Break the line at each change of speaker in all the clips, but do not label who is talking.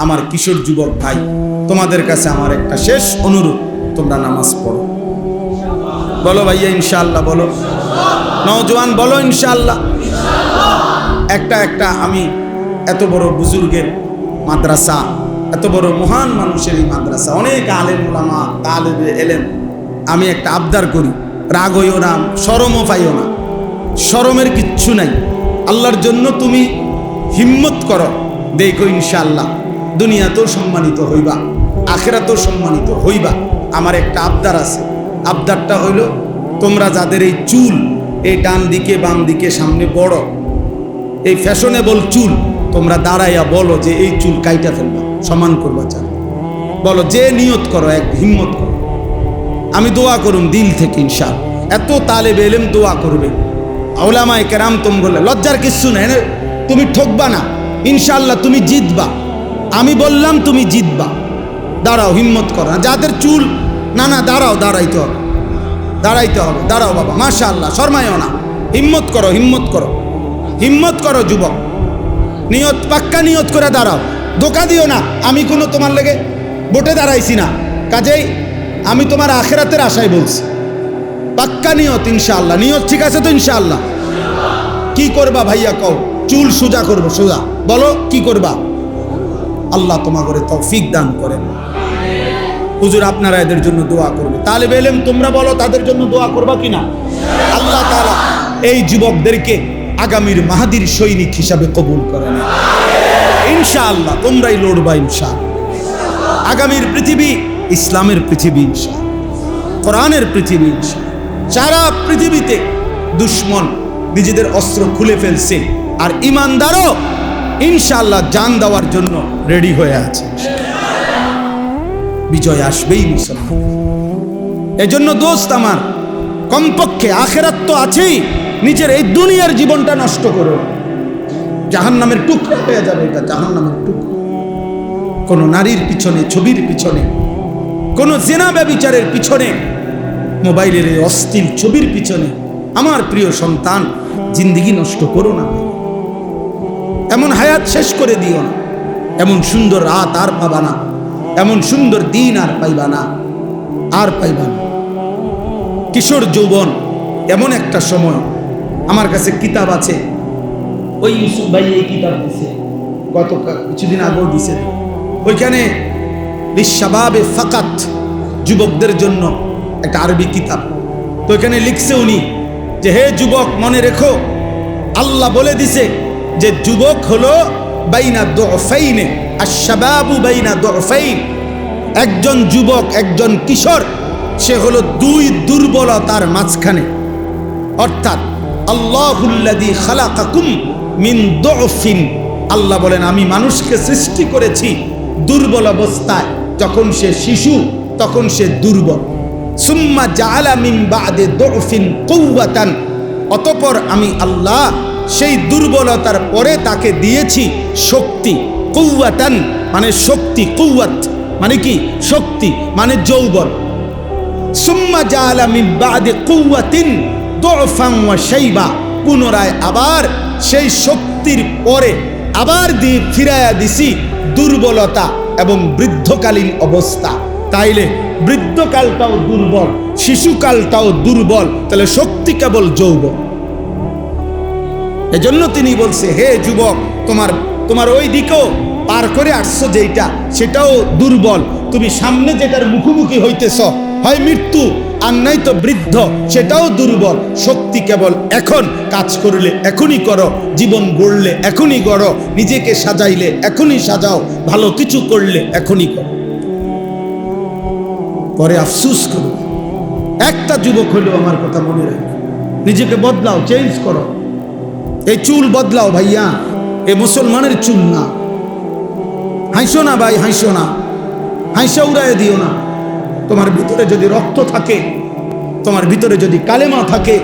আমার কিশোর যুবক ভাই, তোমাদের কাছে আমার একটা শেষ অনুরোধ, তোমরা নামাজ পড়ো। বলো ভাইয়া ইনশাআল্লাহ, বলো নওজোয়ান, বলো ইনশাআল্লাহ। একটা আমি এত বড় বুজুর্গের মাদ্রাসা, এত বড় মহান মানুষের এই মাদ্রাসা, অনেক আলেম ওলামা তালেবে এলেম, আমি একটা আবদার করি, রাগ হইও না, শরমও পাইও না, শরমের কিচ্ছু নাই। আল্লাহর জন্য তুমি হিম্মত করো, দেখো ইনশাআল্লাহ দুনিয়াতেও সম্মানিত হইবা, আখিরাতেও সম্মানিত হইবা। আমার একটা আবদার আছে, আবদারটা হইল, তোমরা যাদের এই চুল এই ডান দিকে বাম দিকে সামনে বড়, এই ফ্যাশনেবল চুল, তোমরা দাঁড়াইয়া বলো যে এই চুল কাইটা ফেলবা, সমান করবা। চান বলো, যে নিয়ত করো, এক হিম্মত করো। আমি দোয়া করুম দিল থেকে ইনশাআল্লাহ। এত তালেবে ইলম দোয়া করবে, উলামায়ে কেরাম, তোমরা লজ্জার কিচ্ছু নেই, তুমি ঠকবা না ইনশাআল্লাহ, তুমি জিতবা। আমি বললাম তুমি জিতবা। দাঁড়াও, হিম্মত করো না। যাদের চুল না দাঁড়াও, দাঁড়াইতে হবে, দাঁড়াইতে হবে, দাঁড়াও বাবা, মাশাআল্লাহ, শর্মায়ও না, হিম্মত করো, হিম্মত করো, হিম্মত করো যুবক, নিয়ত পাক্কা নিয়ত করে দাঁড়াও, ধোকা দিও না। আমি কোনো তোমার লেগে ভোটে দাঁড়াইছি না, কাজেই আমি তোমার আখিরাতের আশায় বলছি, পাক্কা নিয়ত ইনশাআল্লাহ। নিয়ত ঠিক আছে তো ইনশাআল্লাহ? কি করবা ভাইয়া কও? চুল সোজা করবো, সোজা। বলো কি করবা? আল্লাহ তোমাকে তৌফিক দান করেন। হুজুর আপনারা এদের জন্য দোয়া করবে। তালেবে ইলম তোমরা বলো, তাদের জন্য দোয়া করবা কিনা? আল্লাহ তাআলা এই যুবকদেরকে আগামীর মাহাদির সৈনিক হিসাবে কবুল করেন ইনশাআল্লাহ। তোমরাই লড়বা ইনশাআল্লাহ। আগামীর পৃথিবী ইসলামের পৃথিবী ইনশাআল্লাহ, কোরআনের পৃথিবী ইনশাআল্লাহ। সারা পৃথিবীতে দুশ্মন নিজেদের অস্ত্র খুলে ফেলছে, আর ইমানদারও ইনশাআল্লাহ জান দেওয়ার জন্য রেডি হয়ে আছে। বিজয় আসবেই মুসলমান। এজন্য দোস্ত আমার, কমপক্ষে আখেরাত তো আছেই, নিজের এই দুনিয়ার জীবনটা নষ্ট করো। জাহান্নামের টুকরা হয়ে যাবে এটা, জাহান্নামের টুকরা। কোন নারীর পিছনে, ছবির পিছনে, কোন জিনা ব্যভিচারের পিছনে, মোবাইলের এই অশ্লীল ছবির পিছনে আমার প্রিয় সন্তান জিন্দেগি নষ্ট করো না। এমন হায়াত শেষ করে দিও না। এমন সুন্দর রাত আর পাবা না, এমন সুন্দর দিন আর পাইবা না, আর পাইবা না। কিশোর যৌবন এমন একটা সময়। আমার কাছে কিতাব আছে, ওই ইউসুফ ভাই এই কিতাব দিছে, গত কিছুদিন আগেও দিছে। ওইখানে লিশাবাবে ফাকাত, যুবকদের জন্য একটা আরবি কিতাব। তো এখানে লিখছে উনি যে, হে যুবক মনে রেখো, আল্লাহ বলে দিছে যে যুবক হলো বাইনা দুফাইনে, আশ-শাবাবু বাইনা দুফাইন। একজন যুবক, একজন কিশোর, সে হলো দুই দুর্বলতার মাঝখানে। অর্থাৎ আল্লাহুল্লাযী খালাকাকুম মিন দুফিন, আল্লাহ বলেন আমি মানুষকে সৃষ্টি করেছি দুর্বল অবস্থায়। যখন সে শিশু তখন সে দুর্বল। সুম্মা জাআলা মিন বা'দি দুফিন কুওয়াতান, অতঃপর আমি আল্লাহ সেই দুর্বলতার পরে তাকে দিয়েছি শক্তি। কুওয়াতান মানে শক্তি, কুওয়াত মানে কি? শক্তি মানে যৌবন। সুম্মা জাআলা মিন বা'দি কুওয়াতিন দুফান ওয়া শাইবা, পুনরায় আবার সেই শক্তির পরে আবার দিয়ে ফিরাইয়া দিছি দুর্বলতা এবং বৃদ্ধকালীন অবস্থা। তাইলে বৃদ্ধকালটাও দুর্বল, শিশুকালটাও দুর্বল, তাহলে শক্তি কেবল যৌবন। এজন্য তিনি বলছে, হে যুবক, তোমার ওই দিকেও পার করে আসছো যেটা, সেটাও দুর্বল। তুমি সামনে যেটার মুখোমুখি হইতেছ, হয় মৃত্যু আর নাই তো বৃদ্ধ, সেটাও দুর্বল। শক্তি কেবল এখন, কাজ করলে এখনই করো, জীবন গড়লে এখনই গড়ো, নিজেকে সাজাইলে এখনই সাজাও, ভালো কিছু করলে এখনই করো, পরে আফসুস করো। একটা যুবক হলেও আমার কথা মনে রাখো, নিজেকে বদলাও, চেঞ্জ করো। এই চুল বদলাও ভাইয়া, এ মুসলমানের চুল না। হাসো না ভাই, হাসো না, হাসা উড়াই দিও না। তোমার ভিতরে যদি রক্ত থাকে, তোমার ভিতরে যদি কালেমা থাকে,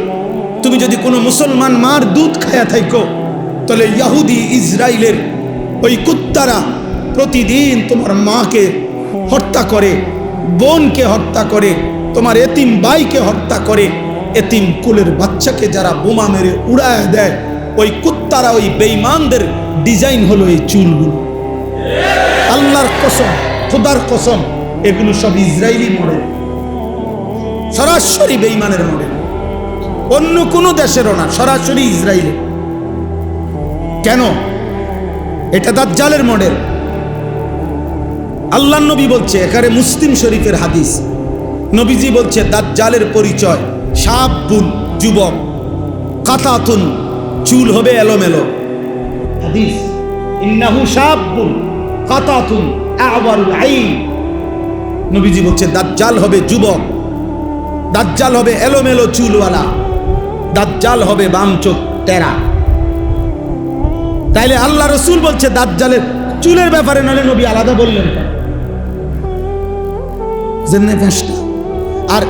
তুমি যদি কোনো মুসলমান মার দুধ খায়া থাকো, তাহলে ইহুদি ইসরায়েলের ওই কুত্তারা প্রতিদিন তোমার মাকে হত্যা করে, বোনকে হত্যা করে, তোমার এতিম ভাইকে হত্যা করে, এতিম কুলের বাচ্চাকে যারা বোমা মেরে উড়ায় দেয়, ওই কুত্তারা, ওই বেঈমানদের ডিজাইন হলো এই চুলগুলো। আল্লাহর কসম, খোদার কসম, এগুলো সব ইসরায়েলি মডেল, সরাসরি বেঈমানের মডেল, অন্য কোনো দেশেরও না, সরাসরি ইসরায়েলি। কেন? এটা দাজ্জালের মডেল। আল্লাহর নবী বলছে, এখানে মুসলিম শরীফের হাদিস, নবীজি বলছে দাজ্জালের পরিচয় শাবুন, যুবক, কাতাতুন, চুল হবে এলোমেলো। হাদিস, ইন্নাহু শাবুন কাতাতুন আওয়ারুল আইন। নবীজি বলছে দাজ্জাল হবে যুবক, দাজ্জাল হবে এলোমেলো চুলওয়ালা, দাজ্জাল হবে বাম চোখ টেরা। তাইলে আল্লাহ রসুল বলছে দাজ্জালের চুলের ব্যাপারে, নালে নবী আলাদা বললেন। আর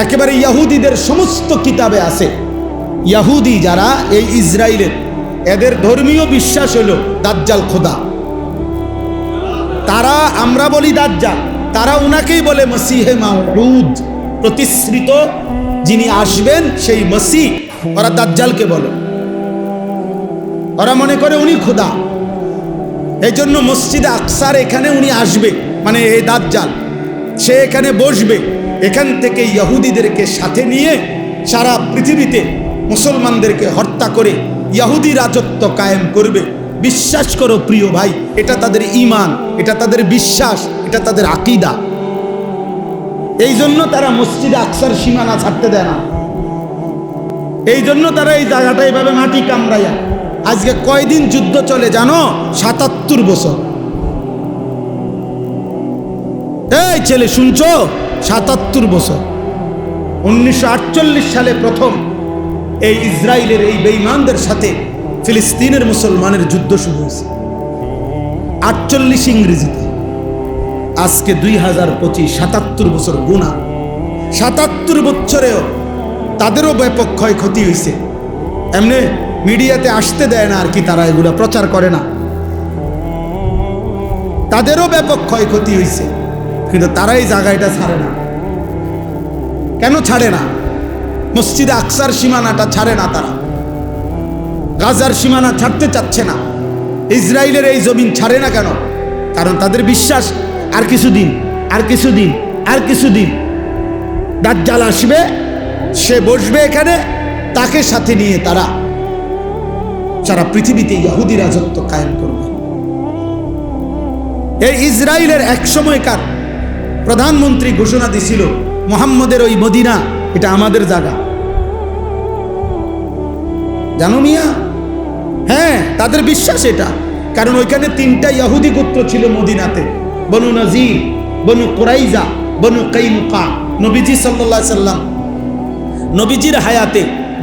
একেবারে ইহুদিদের সমস্ত কিতাবে আছে, ইহুদি যারা এই ইসরায়েলের, এদের ধর্মীয় বিশ্বাস হলো দাজ্জাল খোদা। তারা, আমরা বলি দাজ্জাল, তারা উনাকেই বলে মসিহে মাউউদ, প্রতিশ্রিত যিনি আসবেন সেই মসিহ। ওরা দাজ্জালকে বলে, ওরা মনে করে উনি খোদা। এই জন্য মসজিদে আকসার এখানে উনি আসবে, মানে এই দাজ্জাল, সে এখানে বসবে, এখান থেকে ইহুদিদেরকে সাথে নিয়ে সারা পৃথিবীতে মুসলমানদেরকে হত্যা করে ইহুদি রাজত্ব কায়েম করবে। বিশ্বাস করো প্রিয় ভাই, এটা তাদের ঈমান, এটা তাদের বিশ্বাস, এটা তাদের আকীদা। এই জন্য তারা মসজিদে আকসার সীমানা ছাড়তে দেয় না। এই জন্য তারা এই জায়গাটা এইভাবে মাটি কামড়াইয়া, আজকে কয়দিন যুদ্ধ চলে জানো? ৭৭ বছর। এই ছেলে শুনছো? ৭৭ বছর। 1948 সালে প্রথম এই ইসরায়েলের এই বেঈমানদের সাথে ফিলিস্তিনের মুসলমানের যুদ্ধ শুরু হয়েছে, 48 ইংরেজিতে। আজকে 2025, ৭৭ বছর গুণা। ৭৭ বছরেও তাদেরও ব্যাপক ক্ষয়ক্ষতি হয়েছে। এমনি মিডিয়াতে আসতে দেয় না আর কি, তারা এগুলো প্রচার করে না। তাদেরও ব্যাপক ক্ষয়ক্ষতি হয়েছে, কিন্তু তারা এই জায়গাটা ছাড়ে না। কেন ছাড়ে না? মসজিদে আকসার সীমানাটা ছাড়ে না তারা, গাজার সীমানা ছাড়তে চাচ্ছে না, ইসরায়েলের এই জমিন ছাড়ে না। কেন? কারণ তাদের বিশ্বাস আর কিছুদিন, আর কিছুদিন, আর কিছুদিন দাজ্জাল আসবে, সে বসবে এখানে, তাকে সাথে নিয়ে তারা সারা পৃথিবীতে ইহুদি রাজত্ব কায়েম করবে। এই ইসরায়েলের এক সময়কার প্রধানমন্ত্রী ঘোষণা দিছিল, মুহাম্মদের ওই মদিনা এটা আমাদের জায়গা। জানো মিয়া? হ্যাঁ, তাদের বিশ্বাস এটা। কারণ ওইখানে 3টা ইহুদি গোত্র ছিল মদিনাতে, বনু নজির, বনু কুরাইজা, বনু কাইনুকা। নবীজি সাল্লাল্লাহু আলাইহি সাল্লাম নবীজির হায়াতে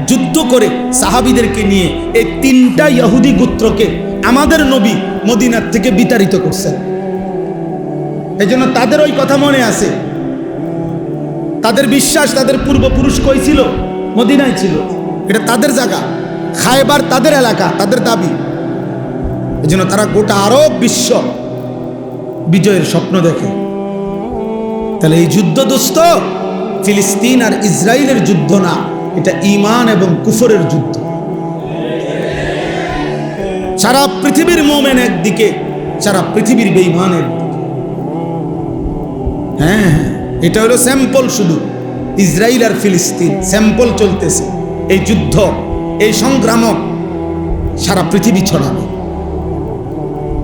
যুদ্ধ করে সাহাবীদেরকে নিয়ে এই 3টা ইহুদি গোত্রকে আমাদের নবী মদিনার থেকে বিতাড়িত করছেন। এই জন্য তাদের ওই কথা মনে আছে। তাদের বিশ্বাস, তাদের পূর্বপুরুষ কই ছিল? মদিনায় ছিল। এটা তাদের জায়গা, খায়বার তাদের এলাকা, তাদের দাবি। এই জন্য তারা গোটা আরব বিশ্ব বিজয়ের স্বপ্ন দেখে। তাহলে এই যুদ্ধ দোস্ত ফিলিস্তিন আর ইসরায়েলের যুদ্ধ না, এটা ঈমান এবং কুফরের যুদ্ধ। সারা পৃথিবীর মুমিন একদিকে, সারা পৃথিবীর বেঈমানের দিকে। হ্যাঁ, এটা হলো স্যাম্পল, শুধু ইসরায়েল আর ফিলিস্তিন স্যাম্পল চলতেছে। এই যুদ্ধ, এই সংগ্রামক সারা পৃথিবী ছড়াবে,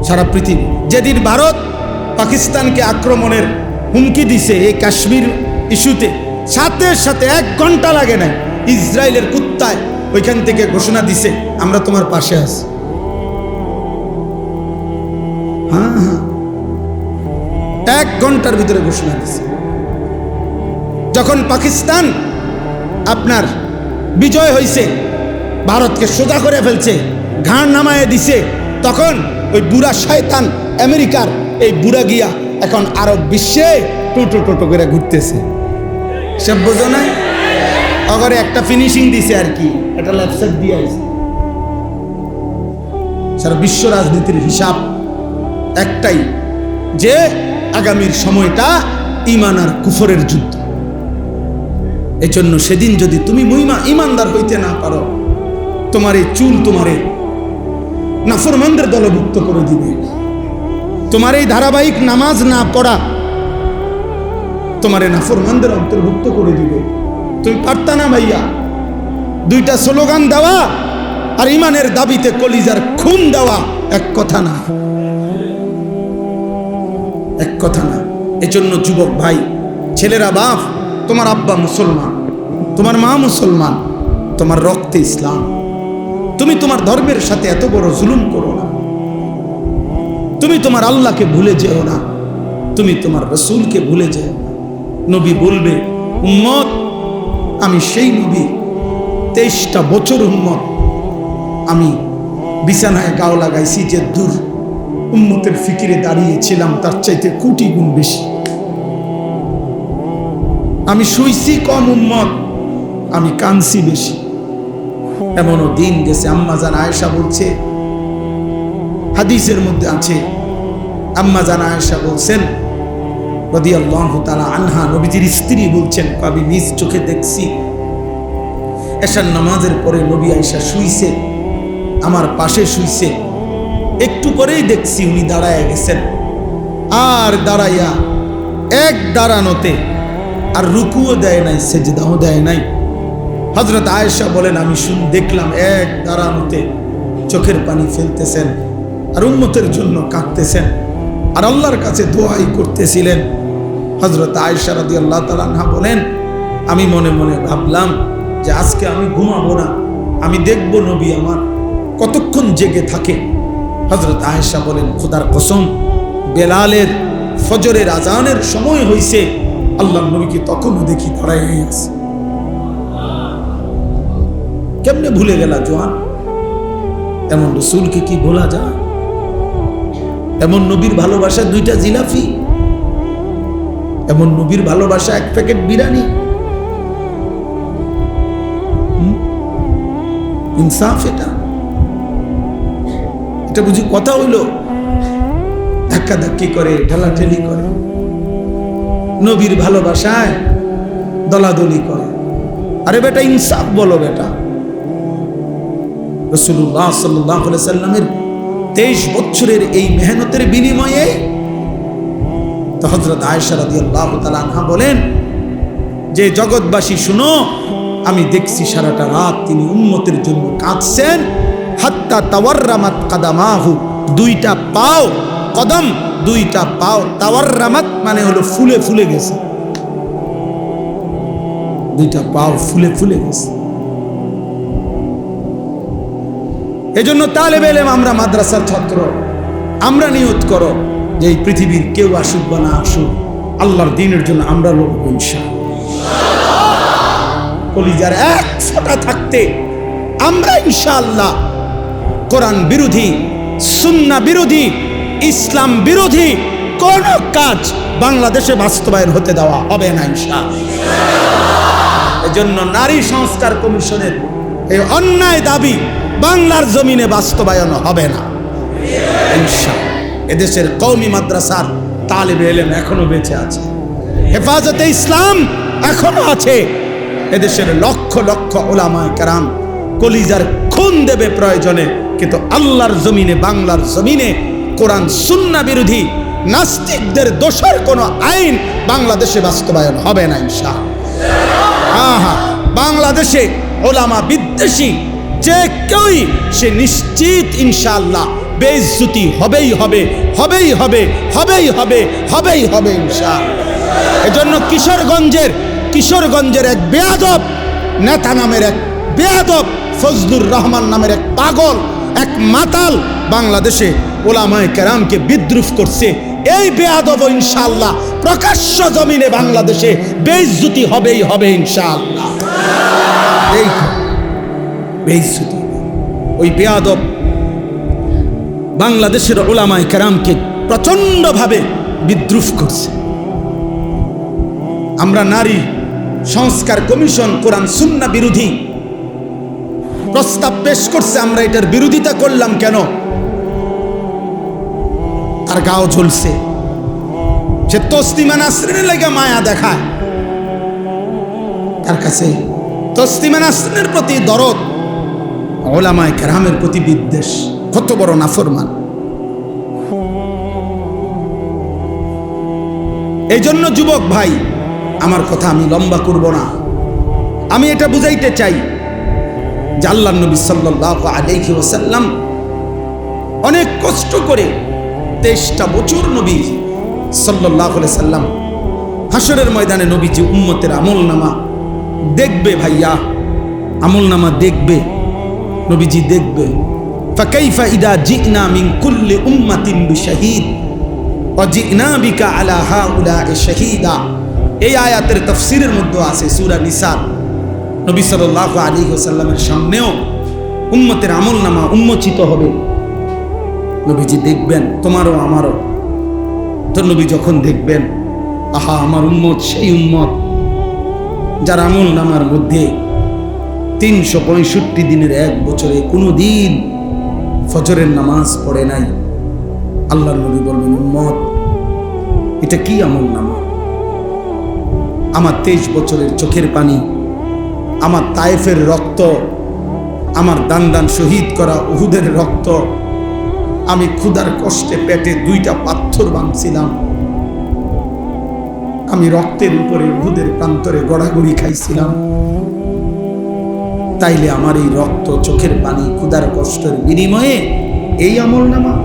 সারা পৃথিবী। যেদিন ভারত পাকিস্তানকে আক্রমণের হুমকি দিছে এই কাশ্মীর ইস্যুতে, সাথে সাথে 1 ঘন্টা লাগে না, ইসরায়েলের কুত্তায় ওইখান থেকে ঘোষণা দিছে, আমরা তোমার পাশে আছি। হ্যাঁ, 1 ঘন্টার ভিতরে ঘোষণা দিছে। যখন পাকিস্তান আপনার বিজয় হয়েছে, ভারতকে সোজা করে ফেলছে, ঘাড় নামায় দিছে, তখন ওই বুড়া শয়তান আমেরিকার এই বুড়া গিয়া এখন আরব বিশ্বে টোটো টোটো করে ঘুরতেছে। সব বোঝো না? অগরে একটা ফিনিশিং দিছে আর কি, একটা লেফট দিয়ে আছে। সারা বিশ্ব রাজনীতির হিসাব একটাই, যে আগামীর সময়টা ঈমান আর কুফরের যুদ্ধ। এই জন্য সেদিন যদি তুমি ঈমানদার হইতে না পারো, তোমার এই চুল তোমারে নাফরমানদের দলভুক্ত করে দিবে। তোমার এই ধারাবাহিক নামাজ না পড়া তোমারে নাফরমানদের অন্তর্ভুক্ত করে দিবে। তুমি পারতা না ভাইয়া, দুইটা স্লোগান দেওয়া আর ইমানের দাবিতে কলিজার খুন দেওয়া এক কথা না, এক কথা না। এজন্য যুবক ভাই, ছেলেরা, বাপ, তোমার আব্বা মুসলমান, তোমার মা মুসলমান, তোমার রক্তে ইসলাম, তুমি তোমার ধর্মের সাথে এত বড় জুলুম করো না। তুমি তোমার আল্লাহকে ভুলে যেও না, তুমি তোমার রসুলকে ভুলে যেও না। নবী বলবে, উম্মত আমি সেই নবী, 23টা বছর উম্মত আমি বিছানায় গাও লাগাইছি, যে দূর উম্মতের ফিকিরে দাঁড়িয়েছিলাম তার চাইতে কোটি গুণ বেশি। আমি শুইছি কম উম্মত, আমি কাঁদছি বেশি। এমনও দিন গেছে, আম্মা জান আয়েশা বলছে, হাদিসের মধ্যে আছে, আম্মা জান আয়েশা বলছেন রাদিয়াল্লাহু তাআলা আনহা, নবীজির স্ত্রী বলছেন, আমি নিজ চোখে দেখছি এশার নামাজের পরে নবী আয়েশা শুইছে, আমার পাশে শুইছে। একটু পরেই দেখছি উনি দাঁড়ায় গেছেন, আর দাঁড়াইয়া এক দাঁড়ানোতে আর রুকুও দেয় নাই, সেজদাও দেয় নাই। হযরত আয়েশা বলেন, আমি দেখলাম এক দাঁড়ানোতে চোখের পানি ফেলতেছেন আর উম্মতের জন্য কাঁদতেছেন আর আল্লাহর কাছে দোয়াই করতেছিলেন। হযরত আয়েশা রাদিয়াল্লাহু তাআলা আনহা বলেন, আমি মনে মনে ভাবলাম যে আজকে আমি ঘুমাবো না, আমি দেখব নবী আমার কতক্ষণ জেগে থাকে। হযরত আয়েশা বলেন, খোদার কসম, বেলালের ফজরের আজানের সময় হইছে, আল্লাহর নবীকে তখনও দেখি দাঁড়ায় আছে। কেমনে ভুলে গেলা জোয়ান? এমন রাসূলকে কি ভোলা যায়? এমন নবীর ভালোবাসা 2টা জিলাপি, এমন নবীর ভালোবাসা 1 প্যাকেট বিরিয়ানি। ইনসাফ এটা? এটা বুঝি কথা হইল? ধাক্কাধাক্কি করে, ঠেলাঠেলি করে, নবীর ভালোবাসায় দলাদলি করে। আরে বেটা, ইনসাফ বলো বেটা। রাসূলুল্লাহ সাল্লাল্লাহু আলাইহি সাল্লামের 23 বছরের এই মেহনতের বিনিময়ে তো হযরত আয়েশা রাদিয়াল্লাহু তাআলা আনহা বলেন যে, জগৎবাসী শুনো, আমি দেখছি সারাটা রাত তিনি উম্মতের জন্য কাঁদছেন। হাত্তা তাওয়াররামাত কাদামাহু, 2টা পাও, কদম 2টা পাও, তাওয়াররামাত মানে হলো ফুলে ফুলে গেছে, 2টা পাও ফুলে ফুলে গেছে। এজন্য তালেবে ইলম, আমরা মাদ্রাসার ছাত্র, আমরা নিয়ত করো যে এই পৃথিবীর কেউ আসুক বা না আসুক, আল্লাহর দ্বীনের জন্য আমরা লড়বো ইনশাআল্লাহ। কলিজার এক ফোঁটা থাকতে আমরা ইনশাআল্লাহ কোরআন বিরোধী, সুন্নাহ বিরোধী, ইসলাম বিরোধী কোন কাজ বাংলাদেশে বাস্তবায়ন হতে দেওয়া হবে না ইনশাআল্লাহ। এজন্য নারী সংস্কার কমিশনের এই অন্যায় দাবি বাংলার জমিনে বাস্তবায়ন হবে না ইনশাআল্লাহ। এদেশের কওমি মাদ্রাসার তালেবে ইলম এখনো বেঁচে আছে, হেফাজতে ইসলাম এখনো আছে। এদেশের লক্ষ লক্ষ উলামায়ে কেরাম কলিজার খুন দেবে প্রয়োজনে, কিন্তু আল্লাহর জমিনে, বাংলার জমিনে কোরআন সুন্নাহ বিরোধী নাস্তিকদের দোষের কোনো আইন বাংলাদেশে বাস্তবায়ন হবে না ইনশাআল্লাহ। বাংলাদেশে উলামা বিদ্বেষী যে কেউই সে নিশ্চিত ইনশাআল্লাহ বেইজ্জতি হবেই হবে, হবেই হবে, হবেই হবে, হবেই হবে ইনশাআল্লাহ। এজন্য কিশোরগঞ্জের এক বেয়াদব নেতা নামের এক বেয়াদব, ফজলুর রহমান নামের এক পাগল, এক মাতাল বাংলাদেশে উলামায়ে কেরামকে বিদ্রুপ করছে। এই বেয়াদব ইনশাআল্লাহ প্রকাশ্য জমিনে বাংলাদেশে বেইজ্জতি হবেই হবে ইনশাআল্লাহ। এই বেইজ্জতি, ওই বেয়াদব বাংলাদেশের উলামায়ে কেরামকে প্রচন্ডভাবে বিদ্রুপ করছে। আমরা নারী সংস্কার কমিশন কোরআন সুন্নাহ বিরোধী প্রস্তাব পেশ করছে, আমরা এটার বিরোধিতা করলাম কেন? তার গাও ঝলছে, সে তসলিমা নাসরিনের লাগা মায়া দেখায়, তার কাছে তসলিমা নাসরিনের প্রতি দরদ, উলামায়ে কেরামের প্রতি বিদ্বেষ। কত বড় নাফরমান! এই জন্য যুবক ভাই, আমার কথা আমি লম্বা করব না, আমি এটা বুঝাইতে চাই যে আল্লাহর নবী সাল্লাল্লাহু আলাইহি ওয়াসাল্লাম অনেক কষ্ট করে 23টা বছর নবী সাল্লাল্লাহু আলাইহি সাল্লাম হাসরের ময়দানে নবীজি উম্মতের আমলনামা দেখবে। ভাইয়া, আমলনামা দেখবে, নবীজি দেখবে। ফাকাইফা ইদা জিনা মিন কুল্লি উম্মাতিন বিশাহিদ ওয়া জিনা বিকা আলা হাউলা'i শাহীদা। এই আয়াতের তাফসীরের মধ্যে আছে সূরা নিসা। নবী সাল্লাল্লাহু আলাইহি ওয়াসাল্লামের সামনেও উম্মতের আমলনামা উন্মোচিত হবে, নবীজি দেখবেন, তোমারও আমারও। তো নবী যখন দেখবেন, আহা, আমার উম্মত সেই উম্মত যার আমলনামার মধ্যে 365 দিনের এক বছরে কোনো দিন ফজরের নামাজ পড়ে নাই। আল্লাহর নবী বলবেন, উম্মত, এটা কি আমলনামা? আমার 23 বছরের চোখের পানি, আমার তায়েফের রক্ত, আমার দান দান শহীদ করা উহুদের রক্ত, আমি ক্ষুধার কষ্টে পেটে 2টা পাথর বাঁধছিলাম, আমি রক্তের উপরে উহুদের প্রান্তরে গড়াগড়ি খাইছিলাম, তাইলে আমার এই রক্ত, চোখের পানি, ক্ষুধার কষ্টের বিনিময়ে এই আমলনামা?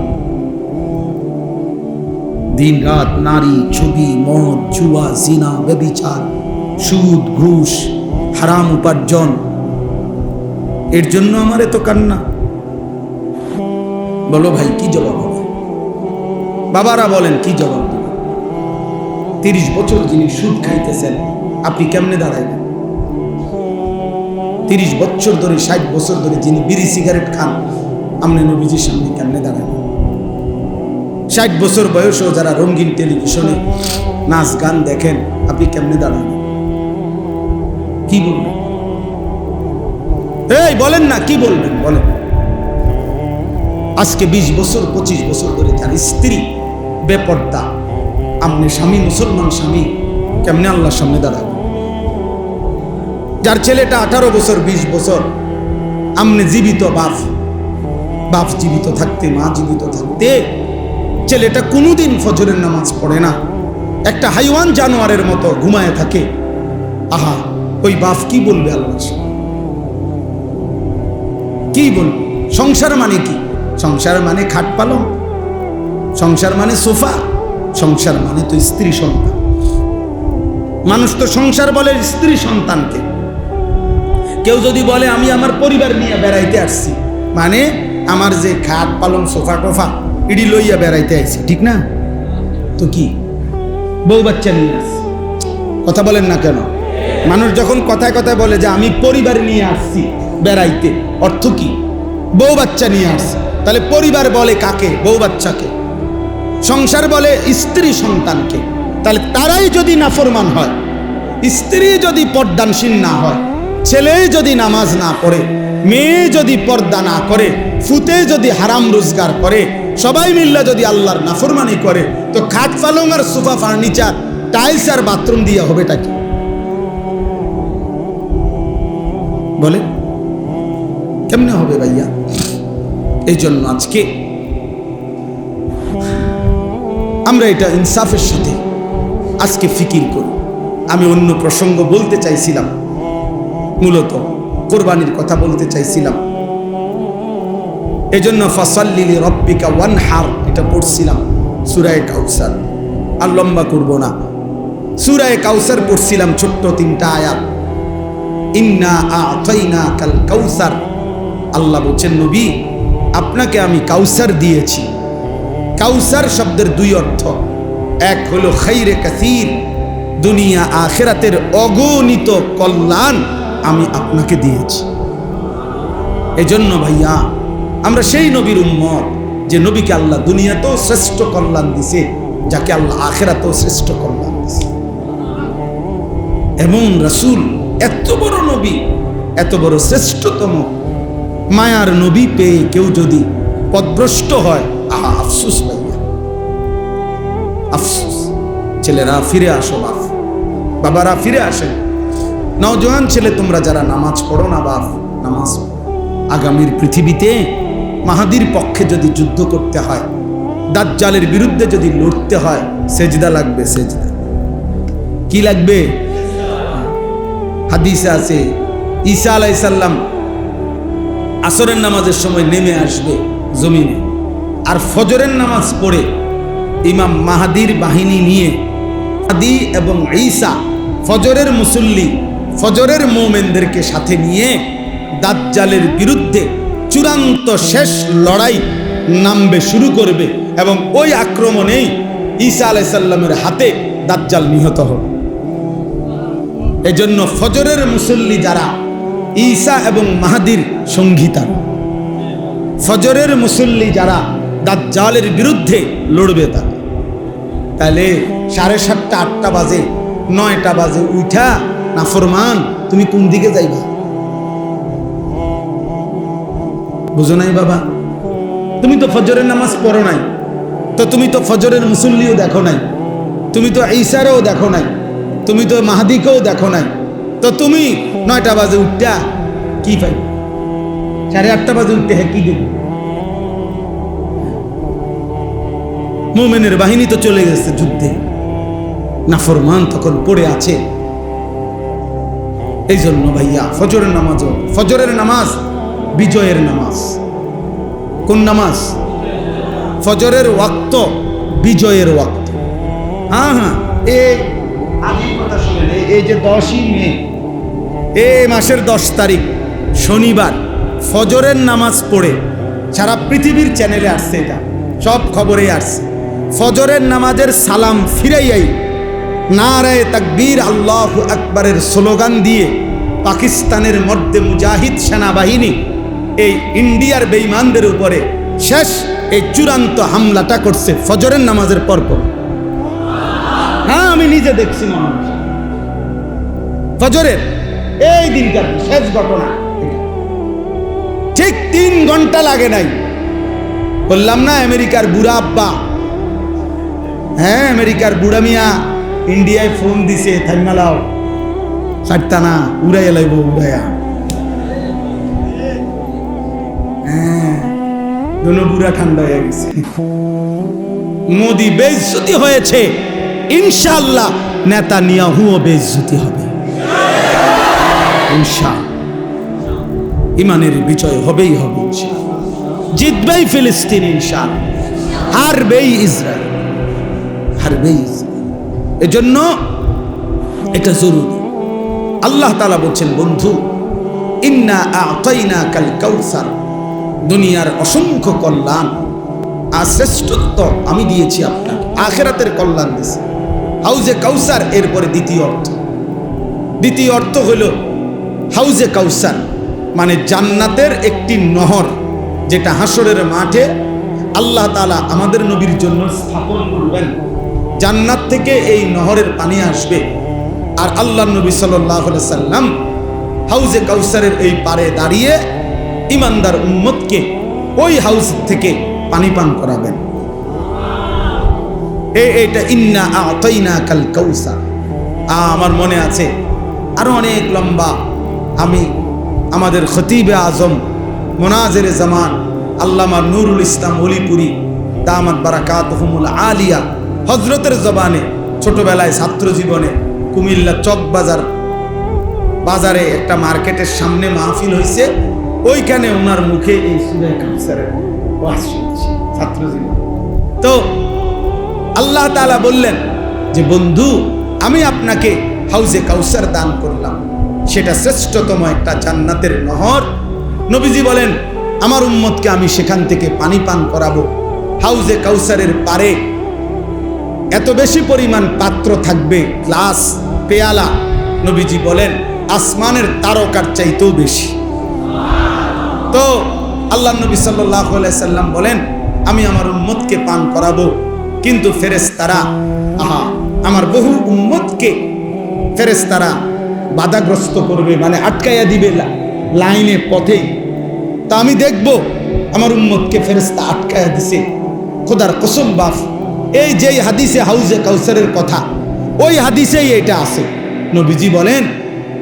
দিন রাত নারী, ছবি, মদ, জুয়া, জিনা, ব্যভিচার, সুদ, ঘুষ, হারাম উপার্জন, এর জন্য আমার এত কান্না? বলো ভাই, কি জবাব হবে? বাবারা বলেন, কি জবাব দেবেন? 30 বছর যিনি সুদ খাইতেছেন, আপনি কেমনে দাঁড়াইবেন? 30 বছর ধরে, 60 বছর ধরে যিনি বিড়ি সিগারেট খান, আপনি নবীজির সামনে কেমনে দাঁড়াবেন? 60 বছর বয়সেও যারা রঙিন টেলিভিশনে নাচ গান দেখেন, আপনি কেমনে দাঁড়াবেন? কি বলবেন? এই বলেন না, কি বলবেন বলেন? আজকে 20 বছর 25 বছর ধরে যার স্ত্রী বেপর্দা, আপনি স্বামী, মুসলমান স্বামী, কেমনে আল্লাহর সামনে দাঁড়াবেন? যার ছেলেটা 18 বছর 20 বছর, আপনি জীবিত বাপ, বাপ জীবিত থাকতে, মা জীবিত থাকতে ছেলেটা কোনোদিন ফজরের নামাজ পড়ে না, একটা হাইওয়ান জানোয়ারের মতো ঘুমায় থাকে, আহা, ওই বাপ কি বলবে আল্লাহর সামনে? কি বলবে? সংসার মানে কি? সংসার মানে খাট পালং, সংসার মানে সোফা, সংসার মানে তো স্ত্রী সন্তান। মানুষ তো সংসার বলে স্ত্রী সন্তানকে। কেউ যদি বলে আমি আমার পরিবার নিয়ে বেড়াইতে আসছি, মানে আমার যে খাট পালং, সোফা টোফা, ইডি লইয়া বেড়াইতে আইছি, ঠিক না? তো কি বউ বাচ্চা নিয়ে আসছি? কথা বলেন না কেন? মানুষ যখন কথায় কথায় বলে যে আমি পরিবার নিয়ে আসছি বেড়াইতে, অর্থ কি? বউ বাচ্চা নিয়ে আসছি। তাহলে পরিবার বলে কাকে? বউ বাচ্চাকে। সংসার বলে স্ত্রী সন্তানকে। তাহলে তারাই যদি নাফরমান হয়, স্ত্রী যদি পর্দানশীল না হয়, ছেলে যদি নামাজ না পড়ে, মেয়ে যদি পর্দা না করে, ফুতে যদি হারাম রোজগার করে, সবাই মিল্লা যদি আল্লাহর নাফরমানি করে, তো খাট পালং আর সোফা ফার্নিচার, টাইলস আর বাথরুম দিয়ে হবেটা কি? বলে কেমনে হবে ভাইয়া? এই জন্য আজকে আমরা এটা ইনসাফের সাথে আজকে ফিকির করি। আমি অন্য প্রসঙ্গ বলতে চাইছিলাম, মূলত কোরবানির কথা বলতে চাইছিলাম। এই জন্য ফাসাল্লি লিরাব্বিকা ওয়ানহার এটা পড়ছিলাম, সূরা কাউসার। আর লম্বা করব না, সূরা কাউসার পড়ছিলাম, ছোট্ট 3টা আয়াত। ইন্না আ'তাইনাকাল কাউসার, আল্লাহ বলছেন নবী, আপনাকে আমি কাউসার দিয়েছি। কাউসার শব্দের 2 অর্থ, এক হলো খাইরে কাসীর, দুনিয়া আখিরাতের অগণিত কল্যাণ আমি আপনাকে দিয়েছি। এজন্য ভাইয়া, আমরা সেই নবীর উম্মত যে নবীকে আল্লাহ দুনিয়াতেও শ্রেষ্ঠ কল্যাণ দিছে, যাকে আল্লাহ আখিরাতেও শ্রেষ্ঠ কল্যাণ দিছে। এবং রাসূল এত বড় নবী, এত বড় শ্রেষ্ঠতম মায়ার নবী পেয়ে কেউ যদি পথভ্রষ্ট হয়, আহা, আফসোস ভাইয়া, আফসোস। ছেলেরা ফিরে আসো, বাপ, বাবারা ফিরে আসেন। নওজোয়ান ছেলে তোমরা যারা নামাজ পড়ো না বাপ, নামাজ পড়ো। আগামীর পৃথিবীতে মাহাদির পক্ষে যদি যুদ্ধ করতে হয়, দাজ্জালের বিরুদ্ধে যদি লড়তে হয়, সেজদা লাগবে, সেজদা। কি লাগবে? হাদিসে আছে ঈসা আলাইহিস সালাম আসরের নামাজের সময় নেমে আসবে জমিনে, আর ফজরের নামাজ পড়ে ইমাম মাহাদির বাহিনী নিয়ে মাহদি এবং ঈসা ফজরের মুসল্লি, ফজরের মুমিনদেরকে সাথে নিয়ে দাজ্জালের বিরুদ্ধে চূড়ান্ত শেষ লড়াই নামবে, শুরু করবে, এবং ওই আক্রমণেই ঈসা আলাইহিস সালামের হাতে দাজ্জাল নিহত হবে। এজন্য ফজরের মুসল্লি যারা ঈসা এবং মাহদির সঙ্গীতা, ফজরের মুসল্লি যারা দাজ্জালের বিরুদ্ধে লড়বে তারা। তাহলে 7:30 8টা বাজে 9টা বাজে উঠা নাফরমান তুমি কোন দিকে যাইবা? বুঝো নাই বাবা? তুমি তো ফজরের নামাজ পড়ো নাই, তো তুমি তো ফজরের মুসল্লিও দেখো নাই, তুমি তো ঈসারও দেখো নাই, তুমি তো মাহদিকেও দেখো নাই, তো তুমি 9টা বাজে উঠটা কি পাই? 8:30 বাজে উঠতে হ্যাঁ কি দেব? মুমিনের বাহিনী তো চলে গেছে যুদ্ধে, নাফরমান তখন পড়ে আছে। এই জন্য ভাইয়া ফজরের নামাজ বিজয়ের নামাজ। কোন নামাজ? ফজরের ওয়াক্ত বিজয়ের ওয়াক্ত। হ্যাঁ, এই আগের কথা শুনেন। এই যে 10ই মে, এই মাসের 10 তারিখ শনিবার ফজরের নামাজ পড়ে সারা পৃথিবীর চ্যানেলে আসছে, এটা সব খবরে আসছে। ফজরের নামাজের সালাম ফিরাইয়াই নারায়ে তাকবীর আল্লাহু আকবারের স্লোগান দিয়ে পাকিস্তানের মধ্যে মুজাহিদ সেনাবাহিনী এই ইন্ডিয়ার বেঈমানদের উপরে শেষ এই চূড়ান্ত হামলাটা করছে ফজরের নামাজের পরপর। হ্যাঁ, আমি নিজে দেখছি মানুষ ফজরের এই দিনকার শেষ ঘটনা। ঠিক 3 ঘন্টা লাগে নাই, বললাম না আমেরিকার বুড়া আব্বা, হ্যাঁ আমেরিকার বুড়া মিয়া ইন্ডিয়ায় ফোন দিছে, থাইমালাও ছাড়তা না, উড়াইয়া লাইব উড়াইয়া। হ্যাঁ, দুনো বুড়া ঠান্ডা হয়ে গেছে। মোদি বেইজ্জতি হয়েছে, ইনশাআল্লাহ নেতানিয়াহুও বেইজ্জতি হবে ইনশাআল্লাহ। ইমানের বিজয় হবেই হবে ইনশাআল্লাহ, জিতবেই ফিলিস্তিন ইনশাআল্লাহ, হারবেই ইসরায়েল, হারবেই ইসরায়েল। এজন্য এটা জরুরি। আল্লাহ তাআলা বলছেন, বন্ধু ইন্না আ'তাইনাকাল কাউসার, দুনিয়ার অসংখ্য কল্যাণ আর শ্রেষ্ঠত্ব আমি দিয়েছি আপনাকে, আখিরাতের কল্যাণ দিয়েছি। হাউজে কাউসার এরপরে দ্বিতীয় অর্থ হলো হাউজে কাউসার মানে জান্নাতের একটি নহর, যেটা হাসরের মাঠে আল্লাহ তাআলা আমাদের নবীর জন্য স্থাপন করবেন। জান্নাত থেকে এই নহরের পানি আসবে, আর আল্লাহ নবী সাল্লাল্লাহু আলাইহি সাল্লাম হাউজে কাউসারের এই পারে দাঁড়িয়ে ইমানদার উম্মতকে ওই হাউজ থেকে পানি পান করাবেন। এইটা ইন্না আ'তাইনাকাল কাউসার। আমার মনে আছে আরো অনেক লম্বা, আমি আমাদের খতিবে আজম মুনাজিরে জামান আল্লামা নুরুল ইসলাম ওলিপুরি দামাত বারাকাতুহুমুল আলিয়া হযরতের জবানে ছোটবেলায় ছাত্র জীবনে কুমিল্লা চক বাজারে একটা মার্কেটের সামনে মাহফিল হয়েছে, ওইখানে ওনার মুখে এই সূরা কাউসারের ওয়াজ শুনছি ছাত্র জীবন। তো আল্লাহ তাআলা বললেন যে বন্ধু আমি আপনাকে হাউজে কাউসার দান করলাম, সেটা শ্রেষ্ঠতম একটা জান্নাতের নহর। নবীজি বলেন আমার উম্মতকে আমি সেখান থেকে পানি পান করাবো। হাউজে কাউসারের পারে এত বেশি পরিমাণ পাত্র থাকবে, গ্লাস পেয়ালা, নবীজি বলেন আসমানের তারকার চাইতেও বেশি। তো আল্লাহ নবী সাল্লাল্লাহু আলাইহি সাল্লাম বলেন আমি আমার উম্মতকে পান করাবো, কিন্তু ফেরেশতারা আমার বহু উম্মতকে ফেরেশতারা বাধাগ্রস্ত করবে, মানে আটকাইয়া দিবে লাইনে পথেই। তা আমি দেখব আমার উম্মতকে ফেরেশতা আটকাইয়া দিছে। খোদার কসম বাপ, এই যে হাদিসে হাউজে কাউসারের কথা, ওই হাদিসেই এটা আছে। নবীজি বলেন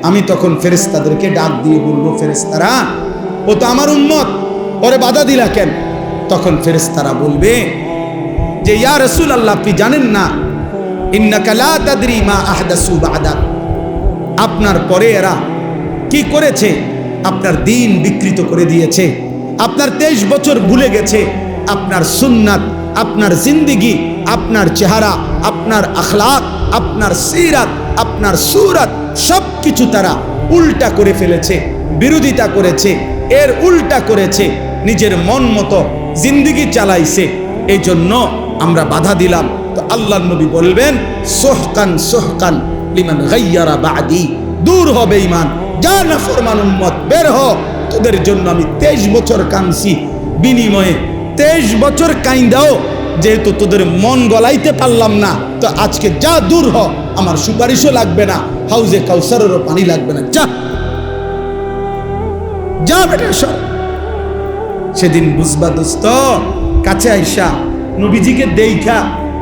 আমি তখন ফেরেশতাদেরকে ডাক দিয়ে বলবো, ফেরেশতারা ও তো আমার উম্মত, ওরে বাধা দিলা কেন? তখন ফেরেশতারা বলবে যে ইয়া রাসূলুল্লাহ আপনি জানেন না ইন্নাকা লা তাদরি মা আহদাসু বা'দাক, আপনার পরে এরা কি করেছে, আপনার দিন বিকৃত করে দিয়েছে, আপনার 23 বছর ভুলে গেছে, আপনার সুন্নাত, আপনার জিন্দেগি, আপনার চেহারা, আপনার আখলাক, আপনার সিরাত, আপনার সুরাত সব কিছু তারা উল্টা করে ফেলেছে, বিরোধিতা করেছে, এর উল্টা করেছে, নিজের মন মতো জিন্দেগি চালাইছে। এই জন্য আমরা বাধা দিলাম। তো আল্লাহর নবী বলবেন সুহকান সুহকান লিমান গায়্যারা বা'দি, দূর হবে ঈমান, যা নাফরমান উম্মত বের হ, তোদের জন্য আমি 23 বছর কাঁদছি, বিনিময়ে 23 বছর কাইন্দাও যেহেতু তোদের মন গলাইতে পারলাম না, তো আজকে যা দূর হ, আমার সুপারিশও লাগবে না, হাউজে কাউসারেরও পানি লাগবে না, যা যা বেটা সর। সেদিন বুঝবা দোস্ত, কাছে আইসা নবীজিকে দেইখা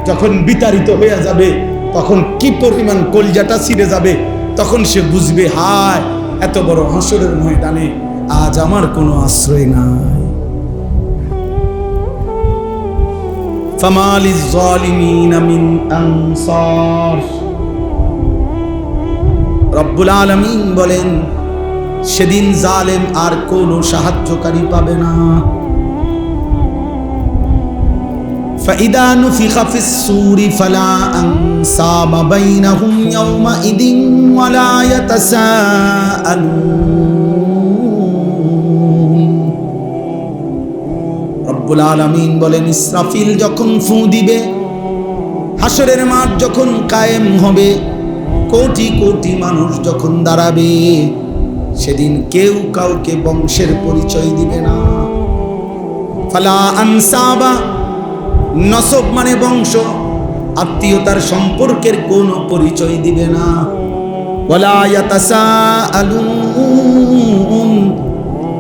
যখন বিতাড়িত হয়ে যাবে, তখন কি পরিমাণ কলজাটা ছিঁড়ে যাবে, তখন সে বুঝবে হায় এত বড় হাসরের ময়দানে আজ আমার কোনো আশ্রয় নাই। ফামালিজ জালিমিনা মিন আনসার, রব্বুল আলামিন বলেন সেদিন জালেম আর কোনো সাহায্যকারী পাবে না। فإذا نفخ في الصور فلا أنساب بينهم يومئذ ولا يتساءلون। রব্বুল আলামিন বলেন ইসরাফিল যখন ফু দিবে, হাসরের মাঠ যখন কায়েম হবে, কোটি কোটি মানুষ যখন দাঁড়াবে, সেদিন কেউ কাউকে বংশের পরিচয় দিবে না। ফালা আনসাবা, নসব মানে বংশ, আত্মীয়তার সম্পর্কের কোনো পরিচয় দিবে না। ওয়ালা ইয়াতাসাআলুন,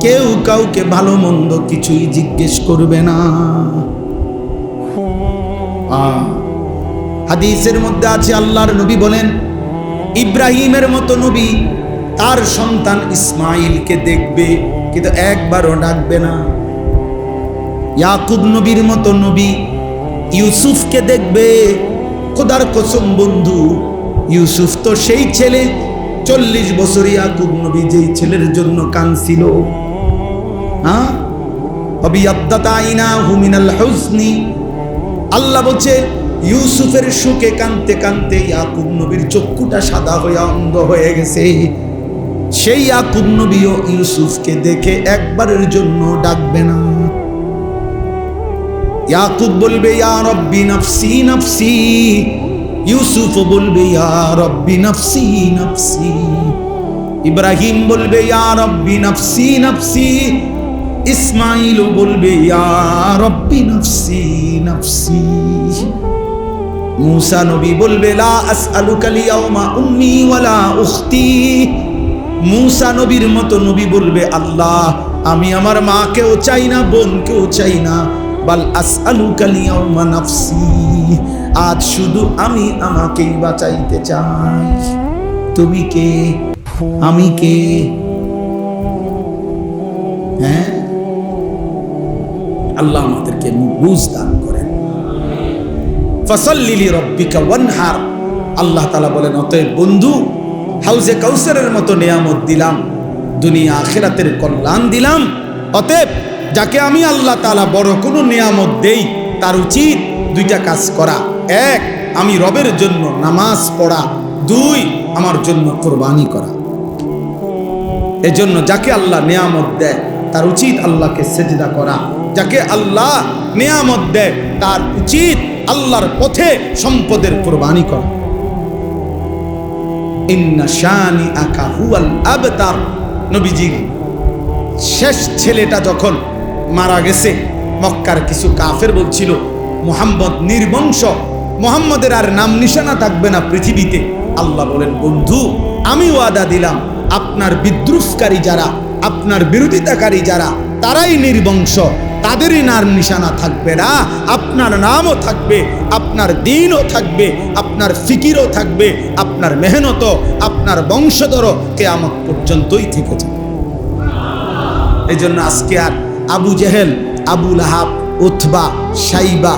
কেউ কাউকে ভালো মন্দ কিছুই জিজ্ঞেস করবে না। হাদিসের মধ্যে আছে আল্লাহর নবী বলেন ইব্রাহিমের মতো নবী তার সন্তান ইসমাইলকে দেখবে, কিন্তু একবারও ডাকবে না। ইয়াকুব নবীর মতো নবী ইউসুফকে দেখবে, খোদার কসম বন্ধু, ইউসুফ তো সেই ছেলে, 40 বছর ইয়াকুব নবী যেই ছেলের জন্য কাঁদছিল, হ্যাঁ, আবিয়াদ্দাত আইনাহু মিনাল হুজনি, আল্লাহ বলছে ইউসুফের শোকে কাঁদতে কাঁদতে ইয়াকুব নবীর চক্ষুটা সাদা হয়ে অন্ধ হয়ে গেছে। সেই ইয়াকুব নবীও ইউসুফকে দেখে একবারের জন্য ডাকবে না। ইয়াকুব বলবে ইয়া রব্বি নফসি নফসি, ইউসুফ বলবে ইয়া রব্বি নফসি নফসি, ইব্রাহিম বলবে ইয়া রব্বি নফসি নফসি, ইসমাইল বলবে ইয়া রব্বি নফসি নফসি, মূসা নবী বলবে লা আসআলুকাল ইয়াউমা উম্মি ওয়ালা উখতি, মূসা নবীর মতো নবী বলবে আল্লাহ আমি আমার মাকেও চাই না, বোনকেও চাই না, বাল আসআলুকাল ইয়াউমা নাফসি, আজ শুধু আমি আমাকেই বাঁচাইতে চাই। তুমি কে, আমি কে? হ্যাঁ, আল্লাহ আমাদেরকে বুঝ দান করেন। ফাসাল্লি লিরাব্বিকা ওয়ানহার, আল্লাহ তাআলা বলেন অতএব বন্ধু হাউজে কাউসারের মতো নিয়ামত দিলাম, দুনিয়া আখিরাতের কল্যাণ দিলাম, অতএব যাকে আমি আল্লাহ তাআলা বড় কোনো নিয়ামত দেই তার উচিত দুইটা কাজ করা, এক আমি রবের জন্য নামাজ পড়া, দুই আমার জন্য কুরবানি করা। এজন্য যাকে আল্লাহ নিয়ামত দেয় তার উচিত আল্লাহকে সেজদা করা, যাকে আল্লাহ নিয়ামত দেয় তার উচিত আল্লাহর পথে সম্পদের কুরবানি করা। ইন্না শানিআকা হুয়াল আবতার, নবীজি শেষ ছেলেটা যখন মারা গেছে, মক্কার কিছু কাফের বলছিল মুহাম্মদ নির্বংশ, মুহাম্মদের আর নাম নিশানা থাকবে না পৃথিবীতে। আল্লাহ বলেন বন্ধু আমি ওয়াদা দিলাম আপনার বিদ্রুপকারী যারা, আপনার বিরোধিতাকারী যারা, তারাই নির্বংশ, তাদেরই নাম নিশানা থাকবে না, আপনার নামও থাকবে, আপনার দিনও থাকবে, আপনার ফিকিরও থাকবে, আপনার মেহনতও, আপনার বংশধরও কিয়ামত পর্যন্তই থেকে যাবে। এই জন্য আজকে আর আবু জেহেল, আবু লাহাব, উতবা, সাইবা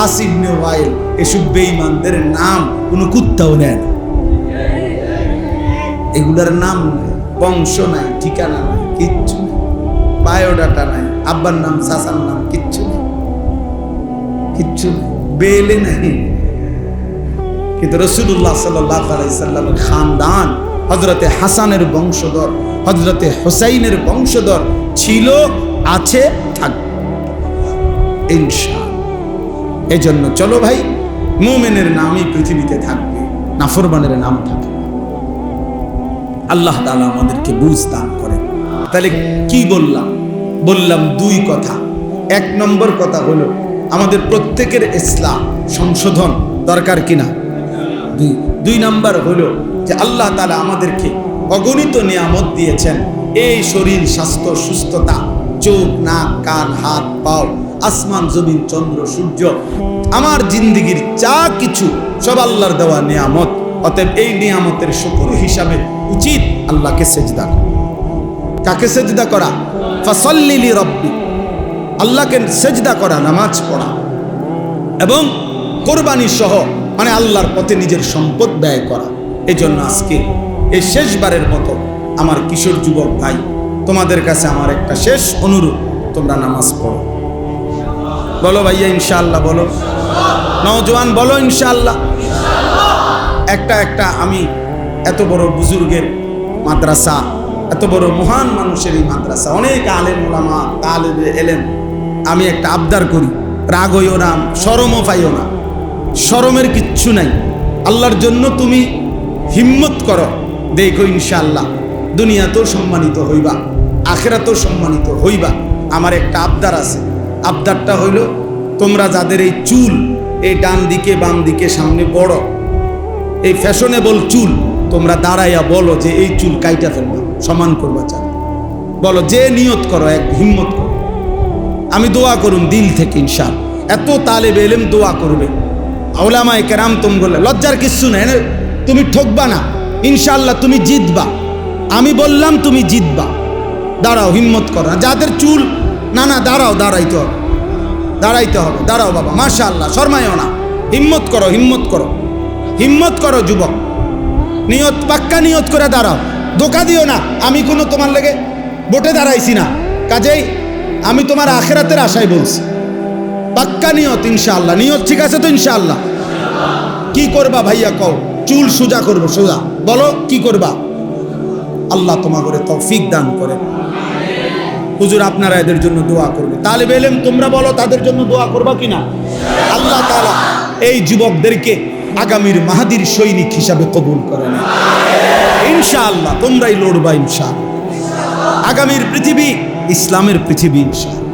আস ইবনে ওয়াইল, এসব বেঈমানদের নাম কোনো কুত্তাও নেয় না। এগুলার নাম নেই, বংশ নাই, ঠিকানা নাই, কিচ্ছু নেই, বায়োডাটা নাই, আব্বার নাম চাচার নাম কিচ্ছু নেই, কিচ্ছু নেই, বেলে নেই। কিন্তু রাসূলুল্লাহ সাল্লাল্লাহু আলাইহি সাল্লামের খানদান হযরতে হাসানের বংশধর, হযরতে হুসাইনের বংশধর ছিল, আছে, থাকবে ইনশাআল্লাহ। এজন্য চলো ভাই, মুমিনের নামই পৃথিবীতে থাকবে, নাফরমানের নাম থাকবে। আল্লাহ তাআলা আমাদেরকে বুঝ দান করেন। তাহলে কি বললাম? বললাম দুই কথা। এক নম্বর কথা হলো আমাদের প্রত্যেকের ইসলাম সংশোধন দরকার কিনা। দুই নাম্বার হলো যে আল্লাহ তাআলা আমাদেরকে অগণিত নিয়ামত দিয়েছেন, এই শরীর, স্বাস্থ্য, সুস্থতা, চোখ, নাক, কান, হাত, পাও, আসমান, জমিন, চন্দ্র, সূর্য, আমার জিন্দেগির যা কিছু সব আল্লাহর দেওয়া নিয়ামত। অতএব এই নিয়ামতের শুকর হিসাবে উচিত আল্লাহকে সেজদা করা। কাকে সেজদা করা? ফাসাল্লি লিরাব্বিক, আল্লাহকে সেজদা করা, নামাজ পড়া এবং কোরবানি সহ, মানে আল্লাহর পথে নিজের সম্পদ ব্যয় করা। এই জন্য আজকে এই শেষবারের মতো আমার কিশোর যুবক ভাই, তোমাদের কাছে আমার একটা শেষ অনুরোধ, তোমরা নামাজ পড়ো। বলো ভাইয়া ইনশাআল্লাহ, বলো নওজোয়ান, বলো ইনশাআল্লাহ। একটা আমি এত বড় বুজুর্গের মাদ্রাসা, এত বড় মহান মানুষের এই মাদ্রাসা, অনেক আলেম ওলামা, তালেবে এলেম, আমি একটা আবদার করি, রাগ হইও না, শরমও পাইও না, শরমের কিচ্ছু নাই। আল্লাহর জন্য তুমি হিম্মত করো, দেখো ইনশাআল্লাহ দুনিয়াতেও সম্মানিত হইবা, আখিরাতেও সম্মানিত হইবা। আমার একটা আবদার আছে, আবদারটা হইল, তোমরা যাদের এই চুল, এই ডান দিকে বাম দিকে সামনে বড়, এই ফ্যাশনেবল চুল, তোমরা দাঁড়াইয়া বলো যে এই চুল কাইটা ফেলবো, সমান করবা চাই। বলো, যে নিয়ত করো, এক হিম্মত করো। আমি দোয়া করুন দিল থেকে ইনশাআল্লাহ। এত তালেবে ইলম দোয়া করবে, উলামায়ে কেরাম, তুমি বললে লজ্জার কিচ্ছু নেই, তুমি ঠকবা না ইনশাআল্লাহ, তুমি জিতবা। আমি বললাম তুমি জিতবা। দাঁড়াও, হিম্মত করো না। যাদের চুল, না দাঁড়াও, দাঁড়াইতে হবে, দাঁড়াইতে হবে, দাঁড়াও বাবা, মাশাআল্লাহ, শর্মাইও না, হিম্মত করো, হিম্মত করো, হিম্মত করো যুবক, নিয়ত, পাক্কা নিয়ত করে দাঁড়াও, ধোকা দিও না। আমি কোনো তোমার লেগে ভোটে দাঁড়াইছি না, কাজেই আমি তোমার আখিরাতের আশায় বলছি, পাক্কা নিয়ত ইনশাআল্লাহ। নিয়ত ঠিক আছে তো ইনশাআল্লাহ? কি করবা ভাইয়া কও? চুল সোজা করবো, সোজা। বলো কি করবা? আল্লাহ তোমাকে তৌফিক দান করে। হুজুর আপনারা এদের জন্য দোয়া করবে। তালেবে ইলম তোমরা বলো, তাদের জন্য দোয়া করবা কিনা? আল্লাহ তাআলা এই যুবকদেরকে আগামীর মাহাদির সৈনিক হিসাবে কবুল করেন ইনশাআল্লাহ। তোমরাই লড়বা ইনশাআল্লাহ। আগামীর পৃথিবী ইসলামের পৃথিবী ইনশাআল্লাহ,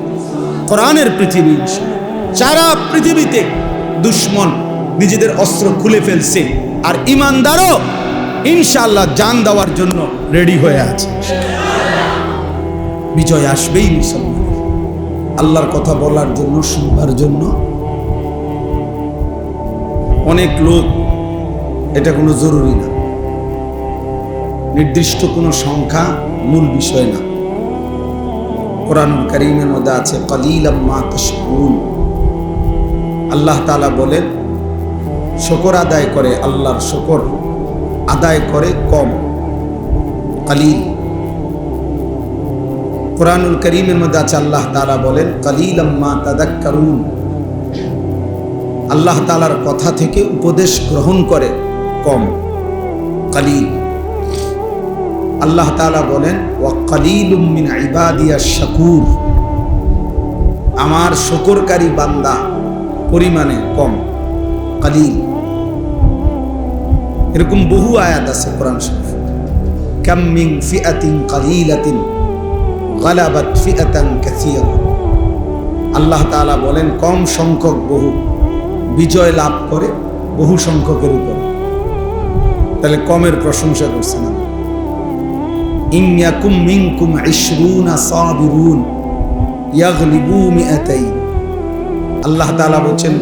কোরআনের পৃথিবী ইনশাআল্লাহ। সারা পৃথিবীতে দুশ্মন নিজেদের অস্ত্র খুলে ফেলছে, আর ইমানদারও ইনশাআল্লাহ জান দেওয়ার জন্য রেডি হয়ে আছে। বিজয় আসবেই মুসলমান। আল্লাহর কথা বলার জন্য, শুনবার জন্য অনেক লোক, এটা কোনো জরুরি না, নির্দিষ্ট কোনো সংখ্যা মূল বিষয় না। কোরআনুল কারীমের মধ্যে আছে কালিলাম মা তাশকুরুন। আল্লাহ তাআলা বলেন, শুকর আদায় করে, আল্লাহর শুকর আদায় করে কম, কালিল। কোরআনুল কারীমের মধ্যে আছে আল্লাহ তাআলা বলেন কালিলাম মা তাযাক্কারুন। আল্লাহ তাআলার কথা থেকে উপদেশ গ্রহণ করে কম, কালিল। আল্লাহ তাআলা বলেন ওয়া কালিলুম মিন ইবাদিয়াশ শাকুর। আমার শুকরকারী বান্দা পরিমাণে কম, কালিল। এরকম বহু আয়াত আছে কোরআন শরীফে। কাম মিন ফিআতিন কালিলাতিন গালাবাত ফিআতান কাসীরা। আল্লাহ তাআলা বলেন কম সংখ্যক বহু বিজয় লাভ করে বহু সংখ্যকের উপর। তাহলে কমের প্রশংসা করছেন না। ইন ইয়াকুম মিনকুম 20 সাবিরুন ইয়াগলিবু মিআতাইন। আল্লাহ তাআলা বলেন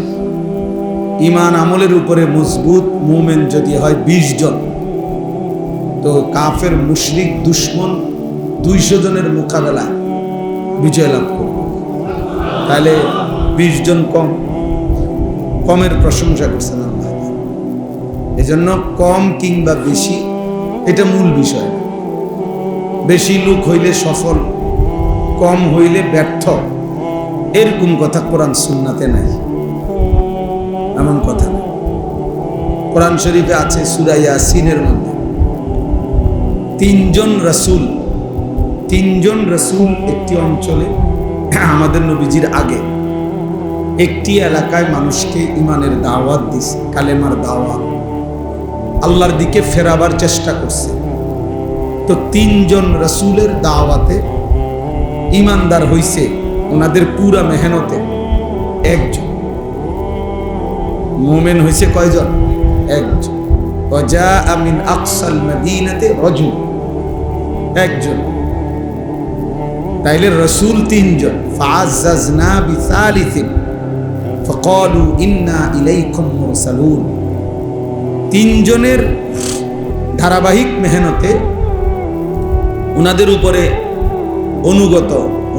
ঈমান আমলের উপরে মজবুত মুমিন যদি হয় 20 জন, তো কাফের মুশরিক দুশমন 200 জনের মোকাবেলা বিজয় লাভ করবে। তাহলে 20 জন কম, কমের প্রশংসা করছেন আল্লাহ। এজন্য কম কিংবা বেশি এটা মূল বিষয় না। বেশি লোক হইলে সফল, কম হইলে ব্যর্থ, এরকম কথা কোরআন সুন্নাতে নাই, এমন কথা না। কোরআন শরীফে আছে সূরা ইয়াসিনের মধ্যে তিনজন রাসূল একটি অঞ্চলে আমাদের নবীজির আগে একটি এলাকায় মানুষকে ঈমানের দাওয়াত দিছে, কালেমার দাওয়াত, আল্লাহর দিকে ফেরাবার চেষ্টা করছে। তো তিনজন রাসূলের দাওয়াতে ঈমানদার হইছে ওনাদের পুরা মেহনতে একজন। মুমিন হইছে কয়জন? একজন। ওয়াজাআ মিন আকসাল মাদিনাতি রাজুল, একজন। তাইলে রাসূল তিনজন। ফাআযাযনা বিসালিসিন ফাকালু ইন্না ইলাইকুম মুরসালুন। তিনজনের ধারাবাহিক মেহনতে ওনাদের উপরে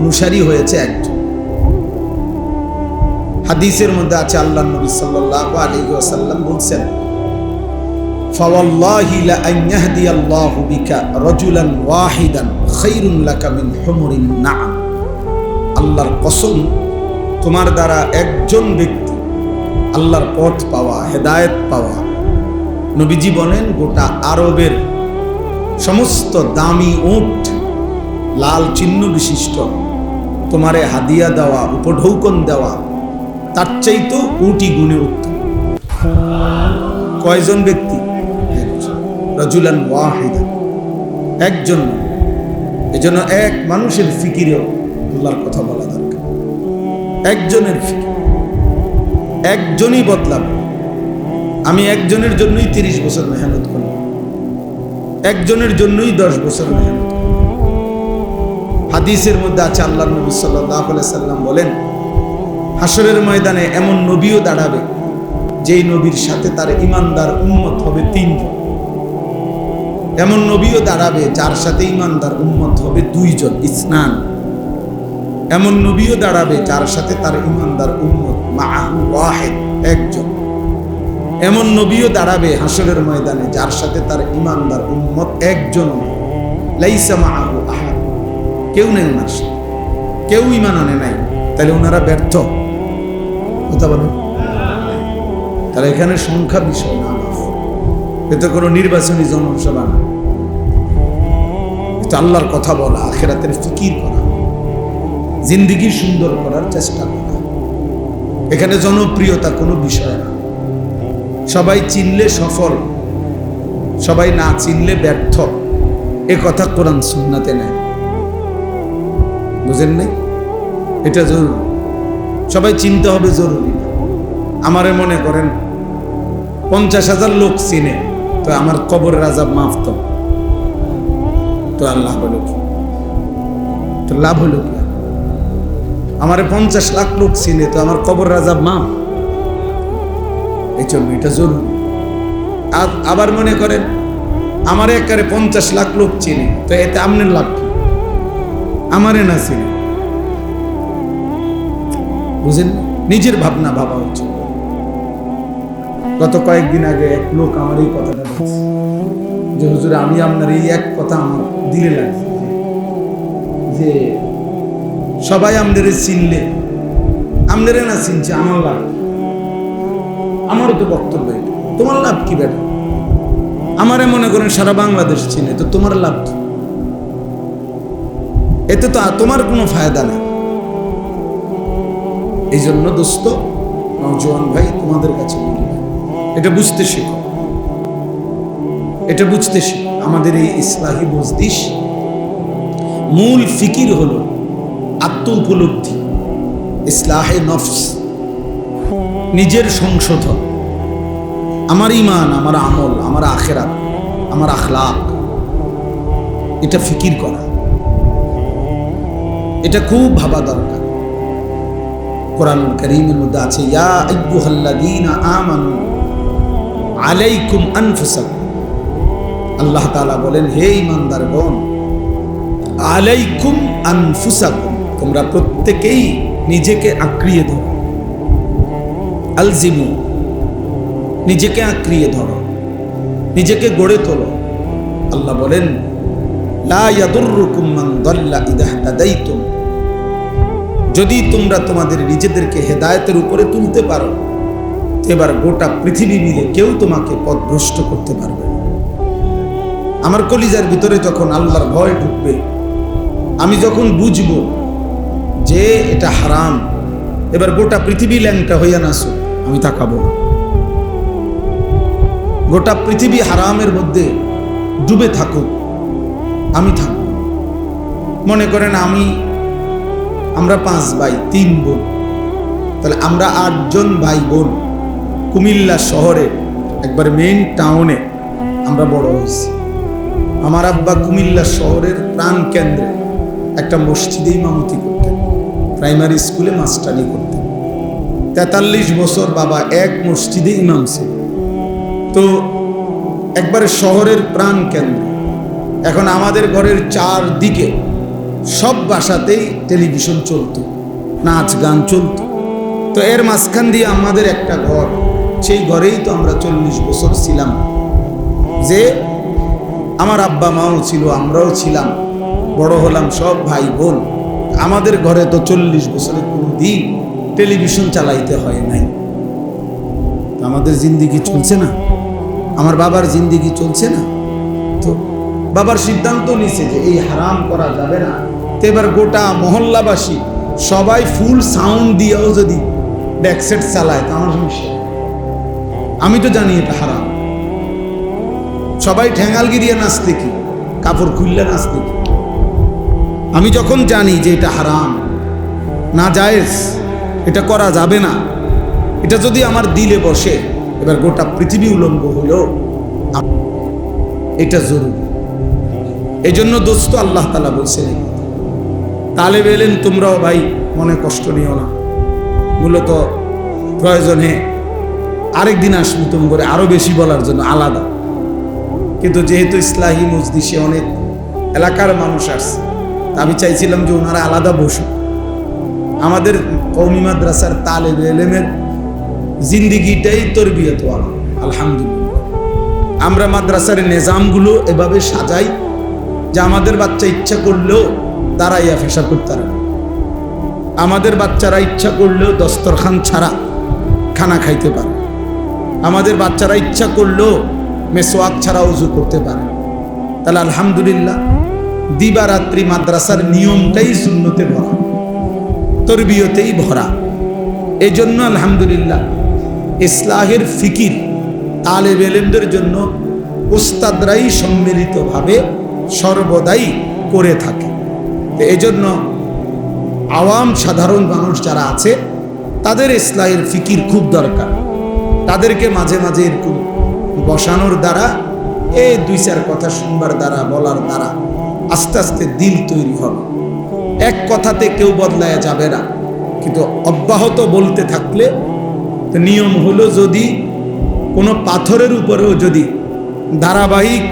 অনুসারী হয়েছে একজন। হাদিসের মধ্যে আছে আল্লাহর নবী সাল্লাল্লাহু আলাইহি ওয়াসাল্লাম বলেছেন, ফাওয়াল্লাহি লা আন ইয়াহদিয়াল্লাহু বিকা রাজুলান ওয়াহিদান খায়রুন লাকা মিন হুমুরিন না'ম। আল্লাহর কসম, তোমার দ্বারা একজন ব্যক্তি আল্লাহর পথ পাওয়া, হেদায়েত পাওয়া, নবীজি বলেন গোটা আরবের সমস্ত দামি উট, লাল চিহ্ন বিশিষ্ট তোমারে হাদিয়া দেওয়া, উপঢৌকন দেওয়া, তার চাইতো কোটি গুণে উত্তম। কয়জন ব্যক্তি? রাজুলান ওয়াহিদান, একজন। এজন্য এক মানুষের ফিকিরেও আল্লাহর কথা বলা দরকার। একজনের ফিকির, একজনই বদলাবে। আমি একজনের জন্যই 30 বছর মেহনত করব, একজনের জন্যই 10 বছর মেহনত করব। হাদিসের মধ্যে আছে আল্লাহর নবী সাল্লাল্লাহু আলাইহি সাল্লাম বলেন, হাসরের ময়দানে এমন নবীও দাঁড়াবে যেই নবীর সাথে তার ঈমানদার উম্মত হবে 3 জন। এমন নবীও দাঁড়াবে যার সাথে ঈমানদার উম্মত হবে 2 জন, ইসনান। এমন নবীও দাঁড়াবে যার সাথে তার ঈমানদার উম্মত মাআহু ওয়াহিদ, একজন। এমন নবীও দাঁড়াবে হাসরের ময়দানে যার সাথে তার ঈমানদার উম্মত একজন, লাইসা মাআহু আহাদ, কেউ নেই ওনার সাথে, কেউ ঈমান আনে নাই। তাহলে ওনারা ব্যর্থ, কথা বলেন। তাহলে এখানে সংখ্যা বিষয় না, এতে কোনো নির্বাচনী জনসভা না, এটা আল্লাহর কথা বলা, আখিরাতের ফিকির করা, জিন্দেগি সুন্দর করার চেষ্টা করা। এখানে জনপ্রিয়তা কোনো বিষয় না। সবাই চিনলে সফল, সবাই না চিনলে ব্যর্থ, এ কথা কোরআন সুন্নাতে নেই। বুঝেন নাই? এটা জরুরি, সবাই চিনতে হবে, জরুরি না। আমারে মনে করেন 50,000 লোক চিনে, তো আমার কবরের আযাব মাফ তো আল্লাহ বলে কি, তো লাভ হলো কি? আমারে 50 লাখ লোক চিনে, তো আমার কবরের আযাব মাফ। এই জন্য এটা জরুরি। আবার মনে করেন আমারে একারে 50 লাখ লোক চিনে, তো এতে আপনার লাভ কি? আমারে না চিনে, বুঝেন? নিজের ভাবনা ভাবা উচিত। গত কয়েকদিন আগে এক লোক আমার এই কথাটা বলছে যে, হুজুর, আমি আপনার এই এক কথা আমার দিলে লাগছে যে সবাই আপনারে চিনলে, আপনারে না চিনছে, আমার লাভ। আমারও তো বক্তব্য এটা, তোমার লাভ কি বেটা? আমারে মনে করেন সারা বাংলাদেশ চিনে, তো তোমার লাভ কি? এতে তো তোমার কোনো ফায়দা নেই। এই জন্য দোস্ত, নওজোয়ান ভাই, তোমাদের কাছে এটা বুঝতে শেখো, এটা বুঝতে শেখো। আমাদের এই ইসলাহি মজলিস মূল ফিকির হলো আত্ম উপলব্ধি, ইসলাহে নফস, নিজের সংশোধন, আমার ঈমান, আমার আমল, আমার আখিরাত, আমার আখলাক, এটা ফিকির করা, এটা খুব ভাবা দরকার। কোরআনুল কারীমের মধ্যে আছে, ইয়া আইয়ুহাল্লাযীনা আমানু আলাইকুম আনফুসাকুম। আল্লাহ তাআলা বলেন, হে ঈমানদারগণ, আলাইকুম আনফুসাকুম, তোমরা প্রত্যেকেই নিজেকে আঁকড়িয়ে ধরো। আলজিমু, নিজেকে আঁকড়িয়ে ধরো, নিজেকে গড়ে তোলো। আল্লাহ বলেন লা ইয়াদুররুকুম মান দাল্লা ইযা হাদাইতুম, যদি তোমরা তোমাদের নিজেদেরকে হেদায়েতের উপরে তুলতে পারো, এবার গোটা পৃথিবী মিলে কেউ তোমাকে পথভ্রষ্ট করতে পারবে না। আমার কলিজার ভিতরে যখন আল্লাহর ভয় ঢুকবে, আমি যখন বুঝবো যে এটা হারাম, এবার গোটা পৃথিবী ল্যাংটা হইয়া নাসো, আমি তাকাবো না। গোটা পৃথিবী হারামের মধ্যে ডুবে থাকুক, আমি থাকবো। মনে করেন আমরা 5 ভাই 3 বোন, তাহলে আমরা 8 জন ভাই বোন কুমিল্লা শহরে একবার মেইন টাউনে আমরা বড় হয়েছি। আমার আব্বা কুমিল্লা শহরের প্রাণ কেন্দ্রে একটা মসজিদে ইমামতি করতেন, প্রাইমারি স্কুলে মাস্টারি করতেন। 43 বছর বাবা এক মসজিদে ইমাম ছিল। তো একবারে শহরের প্রাণ কেন্দ্র। এখন আমাদের ঘরের 4 দিকে সব বাসাতেই টেলিভিশন চলতো, নাচ গান চলতো। তো এর মাঝখান দিয়ে আমাদের একটা ঘর, সেই ঘরেই তো আমরা 40 বছর ছিলাম। যে আমার আব্বা মাও ছিল, আমরাও ছিলাম, বড় হলাম সব ভাই বোন। আমাদের ঘরে তো 40 বছরে কোনো দিন টেলিভিশন চালাইতে হয় নাই। আমাদের জিন্দিগি চলছে না, আমার বাবার জিন্দিগি চলছে না। তো বাবার সিদ্ধান্ত নিছে যে এই হারাম করা যাবে না। তো এবার গোটা মহল্লাবাসী সবাই ফুল সাউন্ড দিয়েও যদি ব্যাকসেট চালায় তো আমার সমস্যা। আমি তো জানি এটা হারাম। সবাই ঠ্যাঙ্গাল গিরিয়ে নাচতে কি, কাপড় খুললে নাচতে কি। আমি যখন জানি যে এটা হারাম, না জায়েজ, এটা করা যাবে না, এটা যদি আমার দিলে বসে, এবার গোটা পৃথিবী উলঙ্গ হলো, এটা জরুরি। এই জন্য দোস্ত আল্লাহ তাআলা বলছেন, তালেব এলেন তোমরাও ভাই মনে কষ্ট নিও না। মূলত প্রয়োজনে আরেকদিন আসবো তুমি করে আরো বেশি বলার জন্য আলাদা। কিন্তু যেহেতু ইসলাহি মজলিসে অনেক এলাকার মানুষ আসছে, আমি চাইছিলাম যে ওনারা আলাদা বসুক। আমাদের কওমি মাদ্রাসার তালেব এলেমের জিন্দিগিটাই তরবিয়ত ওয়ালা। আলহামদুলিল্লাহ, আমরা মাদ্রাসার নিজামগুলো এভাবে সাজাই যে আমাদের বাচ্চা ইচ্ছা করলেও দাঁড়াইয়া ফেসা করতে পারে, আমাদের বাচ্চারা ইচ্ছা করলেও দস্তরখান ছাড়া খানা খাইতে পারে, আমাদের বাচ্চারা ইচ্ছা করলেও মেসওয়াক ছাড়া উজু করতে পারে। তাহলে আলহামদুলিল্লাহ, দিবারাত্রি মাদ্রাসার নিয়মটাই সুন্নতে ভরা, তরবিয়তেই ভরা। এই জন্য আলহামদুলিল্লাহ ইসলাহের ফিকির তালেব এলেমদের জন্য উস্তাদরাই সম্মিলিতভাবে সর্বদাই করে থাকে। এই জন্য আওয়াম সাধারণ মানুষ যারা আছে তাদের ইসলাহের ফিকির খুব দরকার। তাদেরকে মাঝে মাঝে এরকম বসানোর দ্বারা, এই 2-4 কথা শুনবার দ্বারা, বলার দ্বারা আস্তে আস্তে দিল তৈরি হবে। এক কথাতে কেউ বদলায়া যাবে না, কিন্তু অব্যাহত বলতে থাকলে তো নিয়ম হলো, যদি কোনো পাথরের উপরেও যদি ধারাবাহিক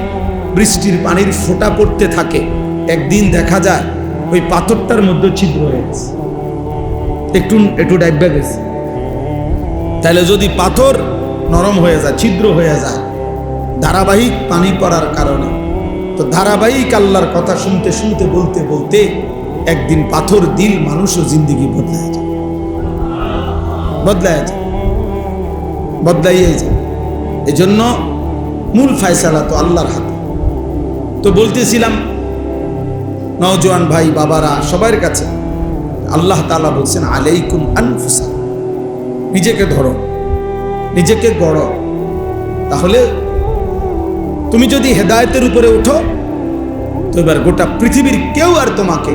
বৃষ্টির পানির ফোঁটা পড়তে থাকে, একদিন দেখা যায় ওই পাথরটার মধ্যে ছিদ্র হয়ে গেছে, একটু ডাইবা গেছে। তাহলে যদি পাথর নরম হয়ে যায়, ছিদ্র হয়ে যায় ধারাবাহিক পানি পড়ার কারণে, তো ধারাবাহিক আল্লাহর কথা শুনতে শুনতে বলতে বলতে একদিন পাথর দিল মানুষও জিন্দিগি বদলায় যায়, বদলাইয়ে যায়। এই জন্য মূল ফয়সালা তো আল্লাহর হাতে। তো বলতেছিলাম নওজোয়ান ভাই বাবারা সবার কাছে আল্লাহ তাআলা বলছেন আলাইকুম আনফুসাকুম, নিজেকে ধরো, নিজেকে গড়ো। তাহলে তুমি যদি হেদায়েতের উপরে উঠো, তো এবার গোটা পৃথিবীর কেউ আর তোমাকে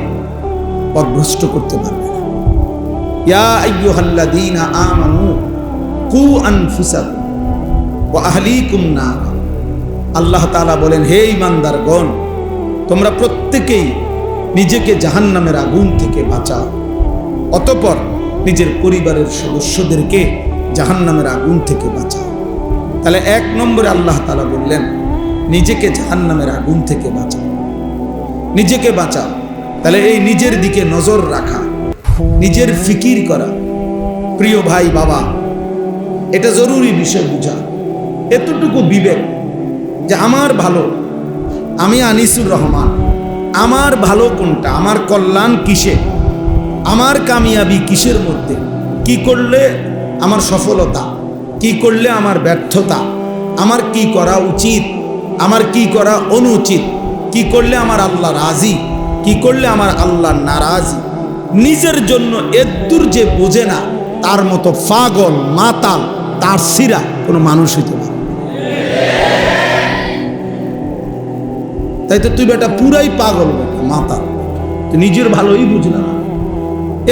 পথভ্রষ্ট করতে পারবে না। ইয়া আইয়ুহাল্লাযীনা আমানু কু আনফুসাকুম ওয়া আহলিকুম নার। আল্লাহ তাআলা বলেন, হে ঈমানদারগণ, তোমরা প্রত্যেকেই নিজেকে জাহান্নামের আগুন থেকে বাঁচাও, অতঃপর নিজের পরিবারের সদস্যদেরকে জাহান্নামের আগুন থেকে বাঁচাও। তাহলে 1 নম্বরে আল্লাহ তাআলা বললেন নিজেকে জাহান্নামের আগুন থেকে বাঁচাও, নিজেকে বাঁচাও। তাহলে এই নিজের দিকে নজর রাখা, নিজের ফিকির করা। প্রিয় ভাই বাবা, এটা জরুরি বিষয় বুঝা। এতটুকু বিবেক যে আমার ভালো, আমি আনিসুর রহমান, আমার ভালো কোনটা, আমার কল্যাণ কিসে, আমার কামিয়াবি কিসের মধ্যে, কি করলে আমার সফলতা, কি করলে আমার ব্যর্থতা, আমার কি করা উচিত, আমার কি করা অনুচিত, কি করলে আমার আল্লাহ রাজি, কি করলে আমার আল্লাহ নারাজি। নিজের জন্য এদ্দুর যে বোঝে না, তার মতো পাগল মাতাল তার সিরা কোনো মানুষ হইতে পারে। তাই তো তুই বেটা পুরাই পাগল, বেটা মাতাল, তুই নিজের ভালোই বুঝলা না,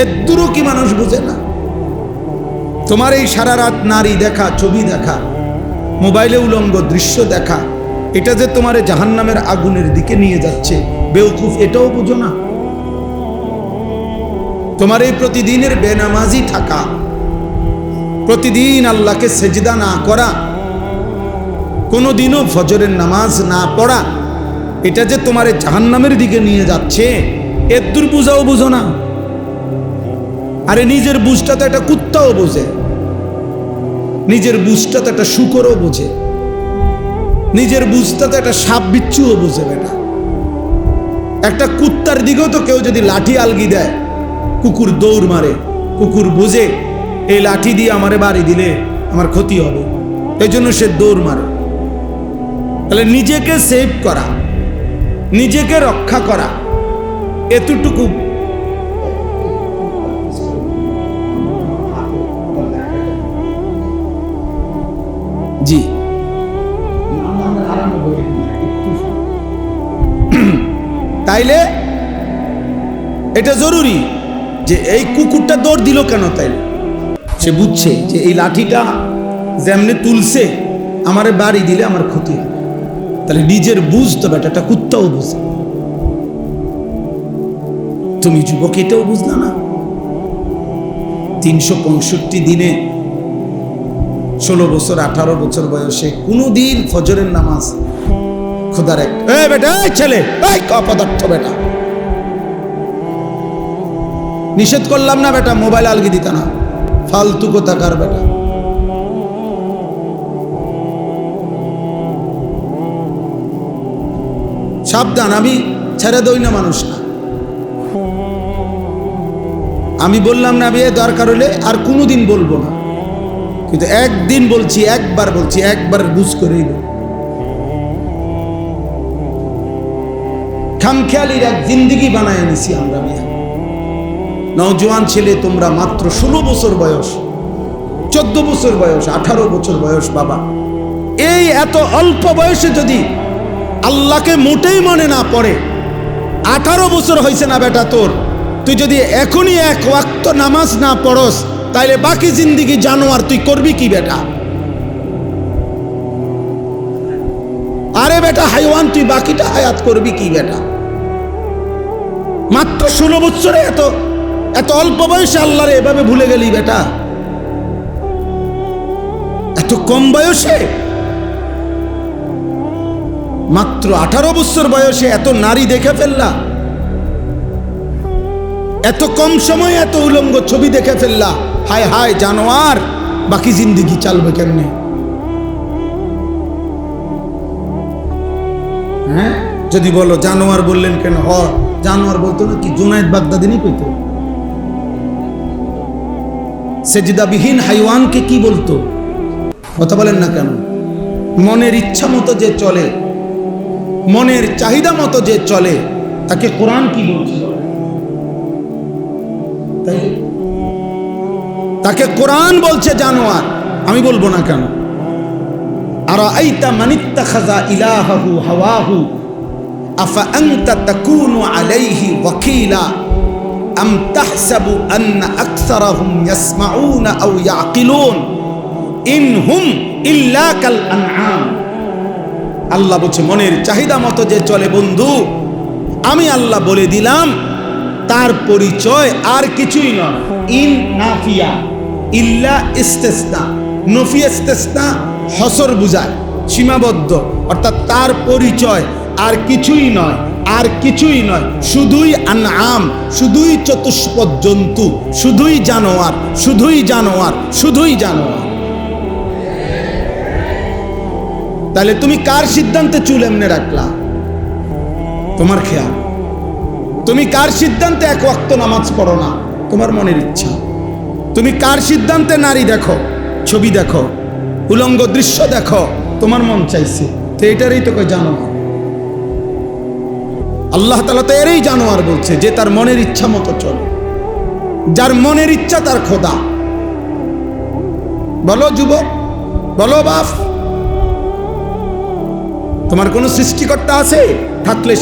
এদ্দুরও কি মানুষ বুঝে না? তোমার এই সারা রাত নারী দেখা, ছবি দেখা, মোবাইলে উলঙ্গ দৃশ্য দেখা, এটা যে তোমারে জাহান্নামের আগুনের দিকে নিয়ে যাচ্ছে, বেওকুফ, এটাও বুঝো না? তোমার এই প্রতিদিনের বেনামাজি থাকা, প্রতিদিন আল্লাহকে সেজদা না করা, কোনোদিনও ফজরের নামাজ না পড়া, এটা যে তোমারে জাহান্নামের দিকে নিয়ে যাচ্ছে, এদ্দুর বুঝাও বুঝো না? আরে নিজের বুঝটা তো একটা কুত্তাও বোঝে, নিজের বুঝটা তো একটা শুকরও বোঝে, নিজের বুঝটা তো একটা সাপ বিচ্ছুও বোঝে। বেটা একটা কুত্তার দিকেও তো কেউ যদি লাঠি আলগি দেয়, কুকুর দৌড় মারে, কুকুর বোঝে এই লাঠি দিয়ে আমারে বাড়ি দিলে আমার ক্ষতি হবে, এই জন্য সে দৌড় মারে। তাহলে নিজেকে সেভ করা, নিজেকে রক্ষা করা, এতটুকু জি তাইলে এটা জরুরি যে এই কুকুরটা দৌড় দিল কেন, তাইলে সে বুঝছে যে এই লাঠিটা যেমনি তুলছে আমারে বাড়ি দিলে আমার ক্ষতি হবে। তাহলে নিজের বুঝ তো বেটা, একটা কুত্তাও বুঝে। তুমি যুবক এটাও বুঝলা না? 365 দিনে 16 বছর 18 বছর বয়সে কোনদিন ফজরের নামাজ খোদার এক বেটা, ছেলে অপদার্থ বেটা, নিষেধ করলাম না বেটা, মোবাইল আলগি দিতা না, ফালতু কোথাকার বেটা। সাবধান, আমি ছেড়ে দই না মানুষ না। আমি বললাম না বিয়ে দরকার হলে আর কোনোদিন বলবো না, কিন্তু একদিন বলছি, একবার বলছি, একবার বুঝ করেই বল। খামখেয়ালির এক জিন্দিগি বানায় নিছি আমরা। বিয়ে নওজোয়ান ছেলে তোমরা, মাত্র 16 বছর বয়স, 14 বছর বয়স, 18 বছর বয়স, বাবা এই এত অল্প বয়সে যদি আল্লাহকে মোটেই মনে না পড়ে, 18 বছর হয়েছে না বেটা তোর, তুই যদি এখনই এক ওয়াক্ত নামাজ না পড়স, তাইলে বাকি জিন্দিগি জানোয়ার তুই করবি কি বেটা? আরে বেটা হাইওয়ান, তুই বাকিটা হায়াত করবি কি বেটা? মাত্র 16 বছরে এত অল্প বয়সে আল্লাহরে এভাবে ভুলে গেলি বেটা, এত কম বয়সে, মাত্র 18 বছর বয়সে এত নারী দেখে ফেললা, এত কম সময়ে এত উলঙ্গ ছবি দেখে ফেললা। হায় হায় জানোয়ার, বাকি জিন্দিগি চালবে কেমনে? হ্যাঁ, যদি বলো জানোয়ার বললেন কেন, জানোয়ার বলতো না কি জুনায়েদ বাগদাদিনী কইতো? সেজদাবিহীন হাইওয়ানকে কি বলতো? কথা বলেন না কেন? মনের ইচ্ছা মতো যে চলে, মনের চাহিদা মতো যে চলে, তাকে কোরআন কি বলছে? তাকে কোরআন বলছে জানোয়ার, আমি বলবো না কেন? আর আইতা মানিত্তাখাযা ইলাহাহু হাওয়াহু আফা আনতা তাকুনু আলাইহি ওয়াকিলা আম তাহসাবু আন্না আকসারাহুম ইয়াসমাউনা আও ইয়াকিলুন ইনহুম ইল্লা কাল আনআম। আল্লাহ বলছে মনের চাহিদা মতো যে চলে বন্ধু, আমি আল্লাহ বলে দিলাম তার পরিচয় আর কিছুই নয়। ইন নাফিয়া ইল্লা ইস্তেসনা, নফি ইস্তেসনা হসর বুঝায়, সীমাবদ্ধ, অর্থাৎ তার পরিচয় আর কিছুই নয়, আর কিছুই নয়, শুধুই আনআম, শুধুই চতুষ্পদ জন্তু, শুধুই জানোয়ার, শুধুই জানোয়ার, শুধুই জানোয়ার। তাহলে তুমি কার সিদ্ধান্তে চুল এমনে রাখলা? তোমার খেয়াল। তুমি কার সিদ্ধান্তে এক ওয়াক্ত নামাজ পড়ো না? তোমার মনের ইচ্ছা। তুমি কার সিদ্ধান্তে নারী দেখো, ছবি দেখো, উলঙ্গ দৃশ্য দেখো? তোমার মন চাইছে। তো এটারই তো কই জানোয়ার। আল্লাহ তাআলা তো এরই জানোয়ার বলছে, যে তার মনের ইচ্ছা মতো চলে, যার মনের ইচ্ছা তার খোদা। বলো যুবক, বলো বাপ, তোমার কোনো সৃষ্টিকর্তা আছে? থাকলে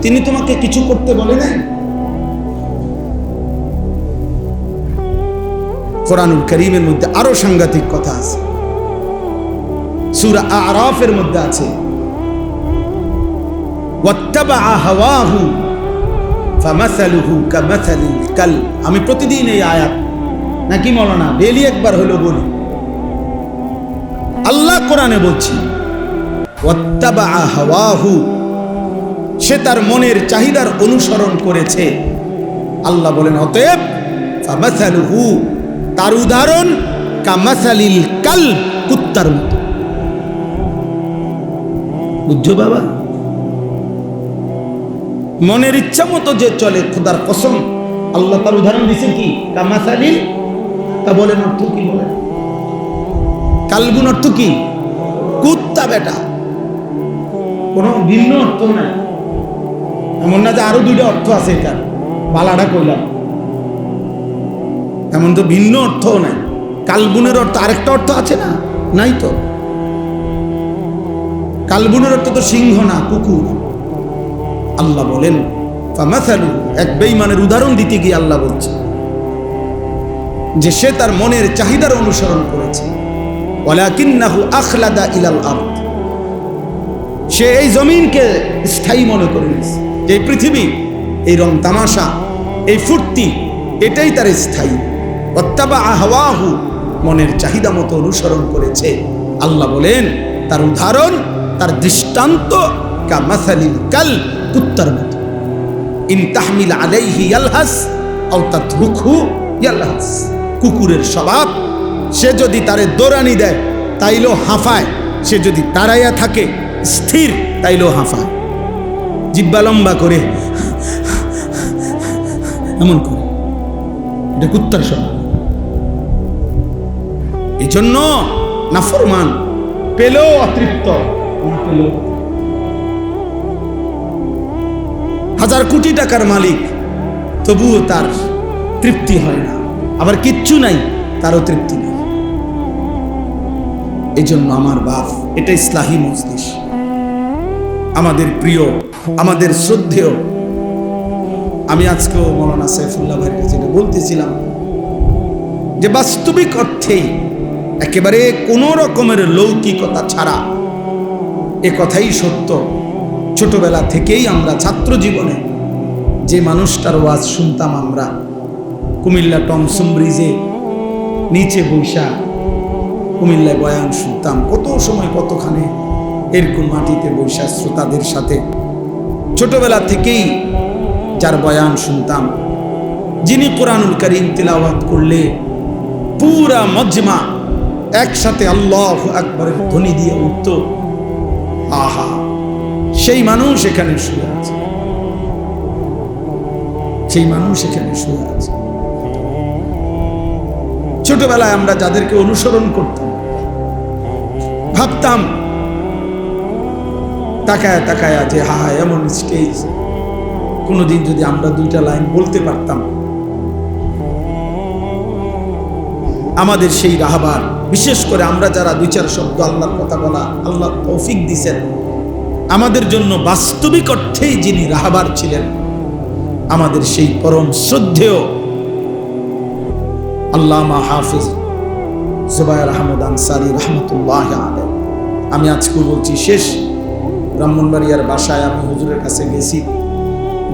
তিনি তোমাকে কিছু করতে বলে নাই? কোরআনুল কারীমের মধ্যে আরো সাংঘাতিক কথা আছে। সূরা আরাফের মধ্যে আছে, ওয়াত্তাবা হাওয়াহু ফামাসালুহু কামাসালিল কালব। আমি প্রতিদিন এই আয়াত নাকি মাওলানা ডেইলি একবার হলো বলি। আল্লাহ কোরআনে বলছি, ওয়াত্তাবা হাওয়াহু, সে তার মনের চাহিদার অনুসরণ করেছে। আল্লাহ বলেন অতএব ফামাসালুহু, তার উদাহরণ কামাসালিল কালব, কুত্তার মতো। বুঝছো বাবা? মনের ইচ্ছা মতো যে চলে, খোদার কসম আল্লাহ তার উদাহরণ দিচ্ছেন কি? কামাসালিল। তা বলেন অর্থ কি? বলেন কালবুন অর্থ কি? কুত্তা বেটা। কোনো ভিন্ন অর্থ নাই। এমন না যে আরো দুইটা অর্থ আছে, এটা বালাটা কইলাম, এমন তো ভিন্ন অর্থও নাই। কালবুনের অর্থ আরেকটা অর্থ আছে না? নাই তো। কালবুনের অর্থ তো সিংহ না, কুকুর। আল্লাহ বলেন ফামাসালুহু, এক বেঈমানের উদাহরণ দিতে গিয়ে আল্লাহ বলছে যে সে তার মনের চাহিদার অনুসরণ করেছে। ওয়ালাকিন্নাহু আখলাদা ইলাল আরদ, সে এই জমিনকে স্থায়ী মনে করে নিয়েছে, যে পৃথিবী, এই রং তামাশা, এই ফুর্তি, এটাই তার স্থায়ী। ওয়াত্তাবা হাওয়াহু, মনের চাহিদা মতো অনুসরণ করেছে। আল্লাহ বলেন তার উদাহরণ, তার দৃষ্টান্ত কামাসালিল কালব, কুত্তার মতো। ইন তাহমিল আলাইহি ইয়ালহাস আও তাতরুকহু ইয়ালহাস, কুকুরের স্বভাব। সে যদি তারে দৌড়ানি দেয় তাইলেও হাঁফায়, সে যদি দাঁড়াইয়া থাকে স্থির তাইলেও হাঁফায়, জিহ্বা লম্বা করে এমন করে। এটা কুত্তার স্বভাব। এই জন্য নাফরমান পেলেও অতৃপ্ত, না পেলেও। হাজার কোটি টাকার মালিক, তবুও তার তৃপ্তি হয় না। আবার কিচ্ছু নাই, তারও তৃপ্তি নেই। এই জন্য আমার বাপ, এটা ইসলাহি মজলিস, আমাদের প্রিয়, আমাদের শ্রদ্ধেয়। আমি আজকেও মৌলানা সাইফুল্লাহ ভাইয়ের কাছে বলতেছিলাম যে বাস্তবিক অর্থেই একেবারে কোনো রকমের লৌকিকতা ছাড়া এ কথাই সত্য। ছোটবেলা থেকেই আমরা ছাত্র জীবনে যে মানুষটার ওয়াজ শুনতাম, আমরা কুমিল্লা টমসম ব্রিজে নিচে বৈশা কুমিল্লায় বয়ান শুনতাম, কত সময় কতখানে এরকম মাটিতে বৈশা শ্রোতাদের সাথে ছোটবেলা থেকেই যার বয়ান শুনতাম, যিনি কোরআনুল কারীম তিলাওয়াত করলে পুরা মজমা একসাথে আল্লাহু আকবারের ধ্বনি দিয়ে উঠত। আহা, সেই মানুষ এখানে শুয়ে আছে, সেই মানুষ এখানে শুয়ে আছে। ছোটবেলায় আমরা যাদেরকে অনুসরণ করতাম, ভাবতাম তাকায় তাকায়া যে হা এমন স্টেজ, কোনদিন যদি আমরা দুইটা লাইন বলতে পারতাম, আমাদের সেই রাহবার, বিশেষ করে আমরা যারা দুই চার শব্দ আল্লাহর কথা বলা আল্লাহ তৌফিক দিয়েছেন, আমাদের জন্য বাস্তবিক অর্থেই যিনি রাহবার ছিলেন, আমাদের সেই পরম শ্রদ্ধেয় আল্লামা হাফিজ জুবায়ের আহমদ আনসারী রহমতুল্লাহ আলাইহি। আমি আজকে বলছি, শেষ ব্রাহ্মণবাড়িয়ার বাসায় আমি হুজুরের কাছে গেছি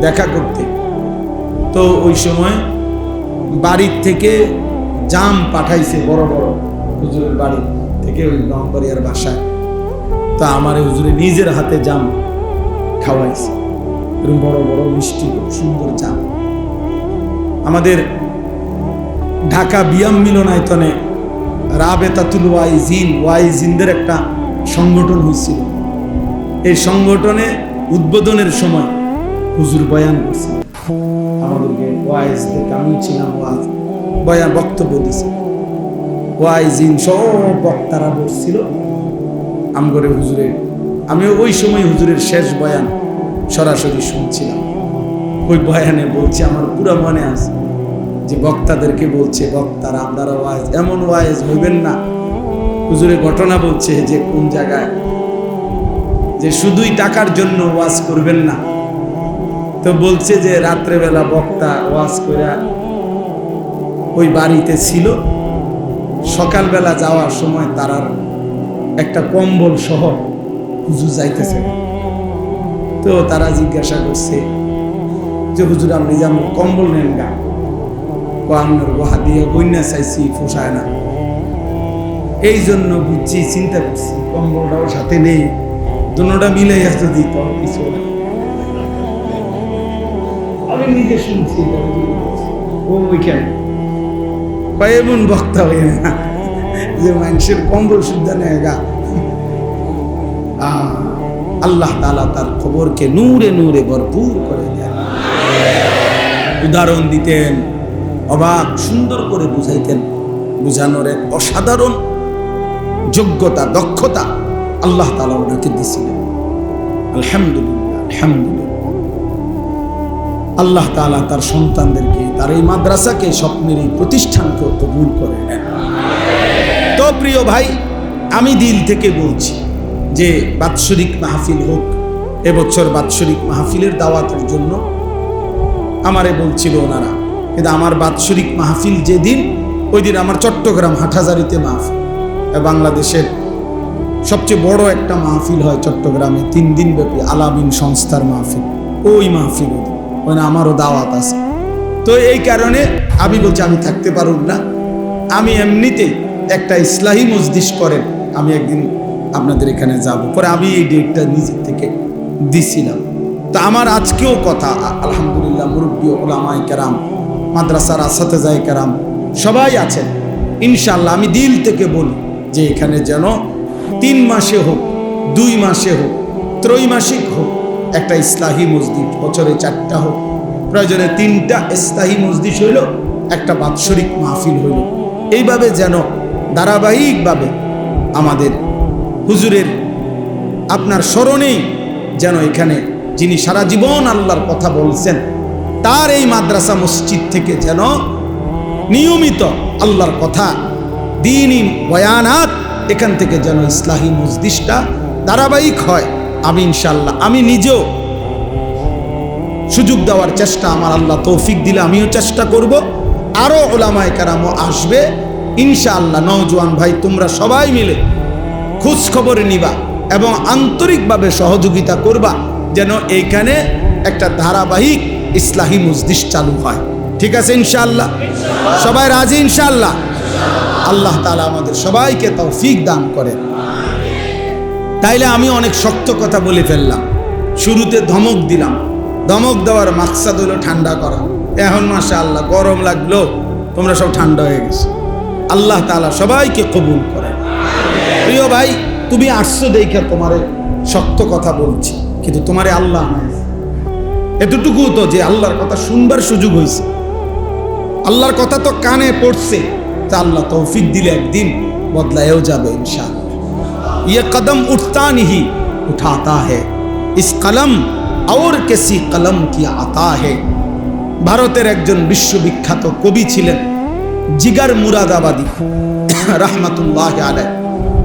দেখা করতে। তো ওই সময় বাড়ির থেকে জাম পাঠাইছে, বড় বড়, হুজুরের বাড়ি থেকে ওই ব্রাহ্মণবাড়িয়ার বাসায়। তা আমার হুজুরে নিজের হাতে জাম খাওয়াইছে, এরকম বড় বড় মিষ্টি সুন্দর জাম। আমাদের ঢাকা বিয়াম মিলনায়তনে রাবেতাতুল ওয়াইজিনদের একটা সংগঠন হয়েছিল। এই সংগঠনে উদ্বোধনের সময় হুজুর বয়ান করছে, আমাদেরকে ওয়াইজ থেকে আমি ছিলাম, ওয়াজ বয়ান বক্তব্য দিছে, ওয়াইজিন সব বক্তারা বসছিল আমগরে হুজুরে। আমি ওই সময় হুজুরের শেষ বয়ান সরাসরি শুনছিলাম। ওই বয়ানে বলছে, আমার পুরো মনে আছে যে বক্তাদেরকে বলছে, বক্তারা আপনারা ওয়াইজ এমন ওয়াইজ হইবেন না। হুজুরের ঘটনা বলছে যে কোন জায়গায় যে শুধুই টাকার জন্য ওয়াজ করবেন না। তো বলছে যে রাত্রেবেলা বক্তা ওয়াজ করে ওই বাড়িতে ছিল, সকালবেলা যাওয়ার সময় তারার একটা কম্বল সহ হুজুর যাইতেছে। তো তারা জিজ্ঞাসা করছে যে হুজুর আপনি যে আমার কম্বল নেন গা, আপনার গোহা দিয়ে বন্যা চাইছি, পোষায় না, এই জন্য বুঝছি, চিন্তা করছি কম্বলটাও সাথে নেই, দুটোটা মিলাইয়া যদি কিছু। আমি নিজে শুনছি ওইখানে এমন বক্তা হয়ে না যে মানুষের কম্বল সুদ্ধা নেয় গা। আল্লাহ তাআলা তার খবরকে নূরে নূরে ভরপুর করে দেন। উদাহরণ দিতেন, অবাক সুন্দর করে বুঝাইতেন, বুঝানোর এক অসাধারণ যোগ্যতা, দক্ষতা আল্লাহ তাআলা ওনাকে দিয়েছিলেন। আলহামদুলিল্লাহ, আলহামদুলিল্লাহ। আল্লাহ তাআলা তার সন্তানদেরকে, তার এই মাদ্রাসাকে, স্বপ্নের এই প্রতিষ্ঠানকে কবুল করে নেন। তো প্রিয় ভাই, আমি দিল থেকে বলছি যে বাৎসরিক মাহফিল হোক, এবছর বাৎসরিক মাহফিলের দাওয়াতের জন্য আমারে বলছিল ওনারা, কিন্তু আমার বাৎসরিক মাহফিল যেদিন, ওই দিন আমার চট্টগ্রাম হাটহাজারীতে মাহফিল। বাংলাদেশের সবচেয়ে বড় একটা মাহফিল হয় চট্টগ্রামে, 3 দিন ব্যাপী আলামিন সংস্থার মাহফিল। ওই মাহফিল ওখানে আমারও দাওয়াত আছে। তো এই কারণে আমি বলছি আমি থাকতে পারব না। আমি এমনিতে একটা ইসলাহি মজলিস করেন, আমি একদিন আপনাদের এখানে যাব। পরে আমি এই ডেটটা নিজের থেকে দিছিলাম। তো আমার আজকেও কথা, আলহামদুলিল্লাহ, মুরব্বী ওলামায়ে কেরাম, মাদ্রাসার আসাতেজায়ে কেরাম সবাই আছেন। ইনশাআল্লাহ আমি দিল থেকে বলি যে এখানে যেন 3 মাসে হোক, 2 মাসে হোক, ত্রৈমাসিক হোক, একটা ইসলাহি মসজিদ, বছরে 4টা হোক, প্রয়োজনে 3টা ইসলাহি মসজিদ হইল, একটা বাৎসরিক মাহফিল হইল। এইভাবে যেন ধারাবাহিকভাবে আমাদের হুজুরের আপনার স্মরণেই যেন এখানে যিনি সারা জীবন আল্লাহর কথা বলছেন, তার এই মাদ্রাসা মসজিদ থেকে যেন নিয়মিত আল্লাহর কথা, দ্বীনি বয়ানাত, এখান থেকে যেন ইসলাহি মজলিসটা ধারাবাহিক হয়। আমি ইনশাআল্লাহ, আমি নিজেও সুযোগ দেওয়ার চেষ্টা, আমার আল্লাহ তৌফিক দিলে আমিও চেষ্টা করব। আরও ওলামায়ে কেরামও আসবে ইনশাআল্লাহ। নওজোয়ান ভাই, তোমরা সবাই মিলে খোঁজ খবর নিবা এবং আন্তরিকভাবে সহযোগিতা করবা যেন এইখানে একটা ধারাবাহিক ইসলাহি মজলিস চালু হয়। ঠিক আছে ইনশাআল্লাহ? সবাই রাজি ইনশাআল্লাহ? আল্লাহ তাআলা আমাদের সবাইকে তৌফিক দান করেন। তাইলে আমি অনেক শক্ত কথা বলে ফেললাম, শুরুতে ধমক দিলাম। ধমক দেওয়ার মাকসাদ হলো ঠান্ডা করা। এখন মাশাআল্লাহ গরম লাগলো, তোমরা সব ঠান্ডা হয়ে গেছো। আল্লাহ তাআলা সবাইকে কবুল করেন। প্রিয় ভাই, তুমি আসছো দেখে তোমারে শক্ত কথা বলছি, কিন্তু তোমারে আল্লাহ এতটুকু তো যে আল্লাহর কথা শুনবার সুযোগ হয়েছে, আল্লাহর কথা তো কানে পড়ছে, তা আল্লাহ তৌফিক দিলে একদিন বদলায়ও যাবে ইনশাআল্লাহ। ये कदम उठता नहीं उठाता है, इस कलम और किसी कलम की आता है। ভারতের একজন বিশ্ববিখ্যাত কবি ছিলেন জিগার মুরাদাবাদী রাহমাতুল্লাহ আলাইহি,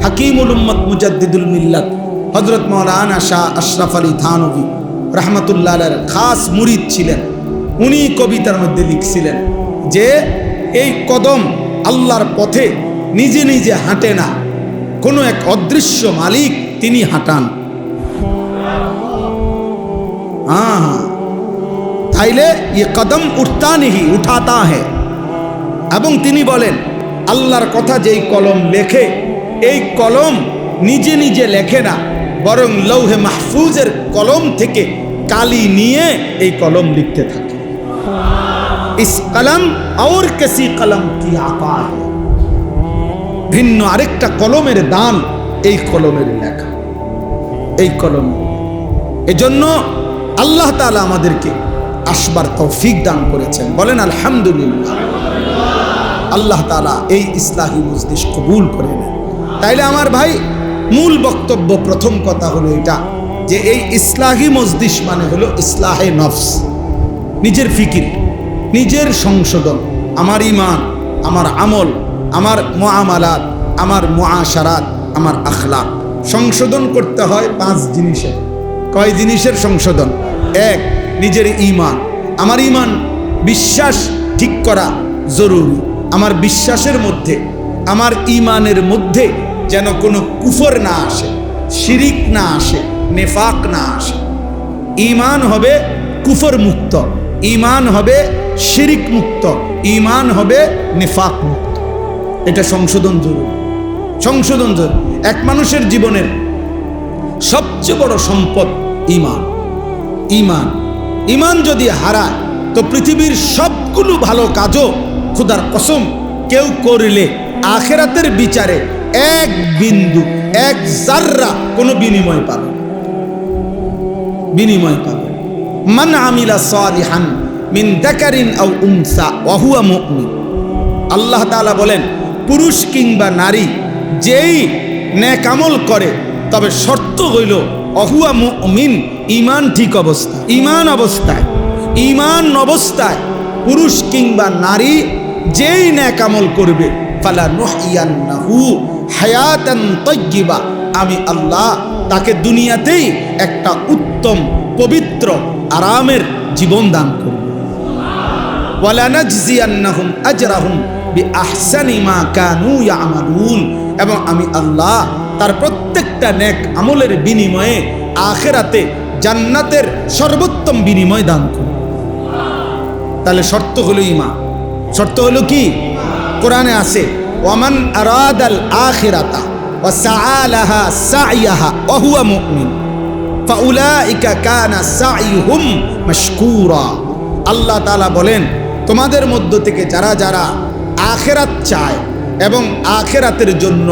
হাকিমুল উম্মত মুজাদ্দিদুল মিল্লাত হযরত মাওলানা শাহ আশরাফ আলী থানভী রাহমাতুল্লাহ আলাইহির খাস মুরিদ ছিলেন। উনি কবিতার মধ্যে লিখছিলেন যে এই কদম আল্লাহর পথে নিজে নিজে হাঁটে না, কোনো এক অদৃশ্য মালিক তিনি হাঁটান। তাইলে ये कदम उठता नहीं उठाता है। এবং তিনি বলেন আল্লাহর কথা যেই কলম লেখে, এই কলম নিজে নিজে লেখে না, বরং লৌহে মাহফুজের কলম থেকে কালি নিয়ে এই কলম লিখতে থাকে। इस कलम और किसी कलम की आता है। ভিন্ন আরেকটা কলমের দান এই কলমের লেখা, এই কলম এজন্য আল্লাহ তাআলা আমাদেরকে আসবার তৌফিক দান করেছেন, বলেন আলহামদুলিল্লাহ। আল্লাহ তাআলা এই ইসলাহি মজলিস কবুল করে নেন। তাইলে আমার ভাই, মূল বক্তব্য প্রথম কথা হলো এটা যে এই ইসলাহি মজলিস মানে হলো ইসলাহে নফস, নিজের ফিকির, নিজের সংশোধন, আমার ঈমান, আমার আমল, আমার মুআমালাত, আমার মুআশারাত, আমার আখলাক সংশোধন করতে হয় 5 জিনিসে। কয় জিনিসের সংশোধন? 1, নিজের ঈমান, আমার ঈমান বিশ্বাস ঠিক করা জরুরি। আমার বিশ্বাসের মধ্যে, আমার ঈমানের মধ্যে যেন কোনো কুফর না আসে, শিরিক না আসে, নেফাক না আসে। ঈমান হবে কুফর মুক্ত, ঈমান হবে শিরিক মুক্ত, ঈমান হবে নেফাক মুক্ত। এটা সংশোধন জরুরি, সংশোধন জরুরি। এক মানুষের জীবনের সবচেয়ে বড় সম্পদ ঈমান। ঈমান ঈমান যদি হারায় তো পৃথিবীর সবগুলো ভালো কাজও খোদার কসম কেউ করলে আখিরাতের বিচারে 1 বিন্দু 1 জাররা কোনো বিনিময় পাবে, বিনিময় পাবে। মান আমিলা সালিহান মিন যাকারিন আও উনসা ওয়া হুয়া মুমিন। আল্লাহ তাআলা বলেন, পুরুষ কিংবা নারী যেই নেক আমল করে, তবে শর্ত হইল অহুয়া মুমিন, ঈমান ঠিক অবস্থা, ঈমান অবস্থায়, ঈমান অবস্থায় পুরুষ কিংবা নারী যেই নেক আমল করবে, ফালা নুহইয়ান্নাহু হায়াতান তাইয়্যিবা, আমি আল্লাহ তাকে দুনিয়াতেই একটা উত্তম পবিত্র আরামের জীবন দান করব। ওয়ালা নাজজিয়ান্নাহুম আজরাহুম বিআহসানি মা কানু ইয়ামালুন, এবং আমি আল্লাহ তার প্রত্যেকটা নেক আমলের বিনিময়ে আখিরাতে জান্নাতের সর্বোত্তম বিনিময় দান করব। তাহলে শর্ত হলো ঈমান। শর্ত হলো কি? কোরআনে আছে, ওয়ামান আরাদাল আখিরাতা ওয়া সাআলাহা সাইয়াহা ওয়া হুয়া মুমিন ফাউলাইকা কানা সাইয়ুহুম মাশকুরা। আল্লাহ তাআলা বলেন, তোমাদের মধ্য থেকে যারা যারা আখিরাত চায় এবং আখিরাতের জন্য,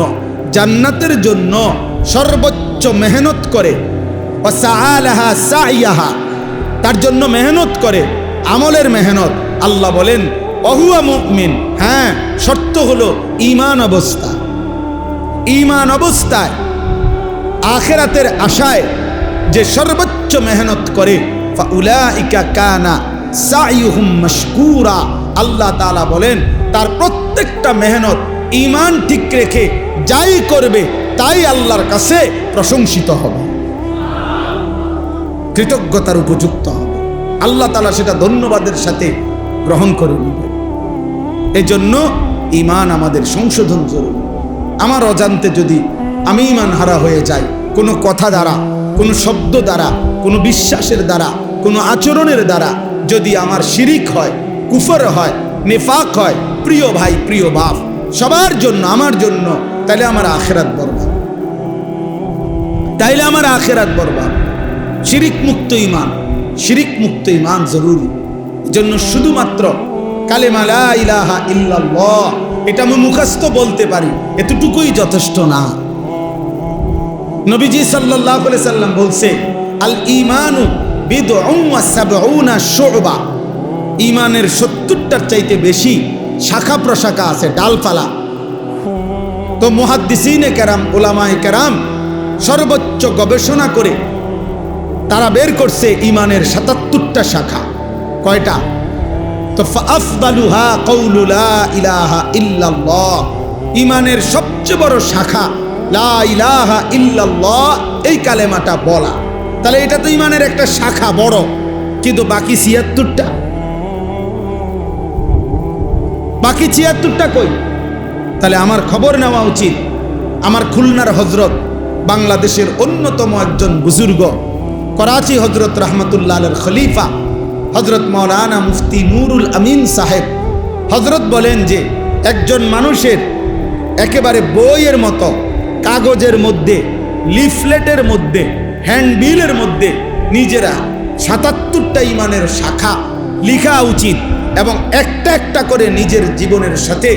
জান্নাতের জন্য সর্বোচ্চ মেহনত করে, ওয়া সাআলাহা সাইয়াহা, তার জন্য মেহনত করে, আমলের মেহনত, আল্লাহ বলেন ওহুয়া মুমিন। হ্যাঁ, শর্ত হলো ঈমান অবস্থা। ঈমান অবস্থায় আখিরাতের আশায় যে সর্বোচ্চ মেহনত করে, ফাউলাইকা কানা সাইয়ুহুম মাশকুরা। আল্লাহ তাআলা বলেন, তার প্রত্যেকটা মেহনত ঈমান ঠিক রেখে যাই করবে তাই আল্লাহর কাছে প্রশংসিত হবে, কৃতজ্ঞতার উপযুক্ত হবে। আল্লাহ তাআলা সেটা ধন্যবাদের সাথে গ্রহণ করে নেবেন। এই জন্য ঈমান আমাদের সংশোধন জরুরি। আমার অজান্তে যদি আমি ঈমান হারা হয়ে যাই, কোনো কথা দ্বারা, কোনো শব্দ দ্বারা, কোনো বিশ্বাসের দ্বারা, কোনো আচরণের দ্বারা যদি আমার শিরিক হয়, কুফর হয়, নেফাক হয়, প্রিয় ভাই, প্রিয় বাপ, সবার জন্য, আমার জন্য, তাইলে আমার আখিরাত বরবাদ, তাইলে আমার আখিরাত বরবাদ। শিরিক মুক্ত ঈমান, শিরিক মুক্ত ঈমান জরুরি। জন্য শুধুমাত্র কালেমা লা ইলাহা ইল্লাল্লাহ এটা আমি মুখস্থ বলতে পারি, এতটুকুই যথেষ্ট না। নবীজি সাল্লাল্লাহু আলাইহি সাল্লাম বলছে, আল ঈমানু বিদউন ওয়া সাবউনা শুবা। ঈমানের 70টার চাইতে বেশি শাখা প্রশাখা আছে, ডালপালা। তো মুহাদ্দিসিনে কেরাম, উলামায়ে কেরাম সর্বোচ্চ গবেষণা করে তারা বের করছে ঈমানের 77টা শাখা। কয়টা? তো ফাআফদালুহা কাউলু লা ইলাহা ইল্লাল্লাহ। ঈমানের সবচেয়ে বড় শাখা লা ইলাহা ইল্লাল্লাহ, এই কালেমাটা বলা। তাহলে এটা তো ঈমানের একটা শাখা বড়, কিন্তু বাকি 76টা, বাকি 76টা কই? তাহলে আমার খবর নেওয়া উচিত। আমার খুলনার হযরত, বাংলাদেশের অন্যতম একজন বুজুর্গ, করাচি হযরত রাহমাতুল্লাহ আলাইহির খলিফা হযরত মাওলানা মুফতি নুরুল আমিন সাহেব হযরত বলেন যে একজন মানুষের একেবারে বইয়ের মতো কাগজের মধ্যে, লিফলেটের মধ্যে, হ্যান্ডবিলের মধ্যে নিজেরা 77টা ঈমানের শাখা লেখা উচিত এবং একটা একটা করে নিজের জীবনের সাথে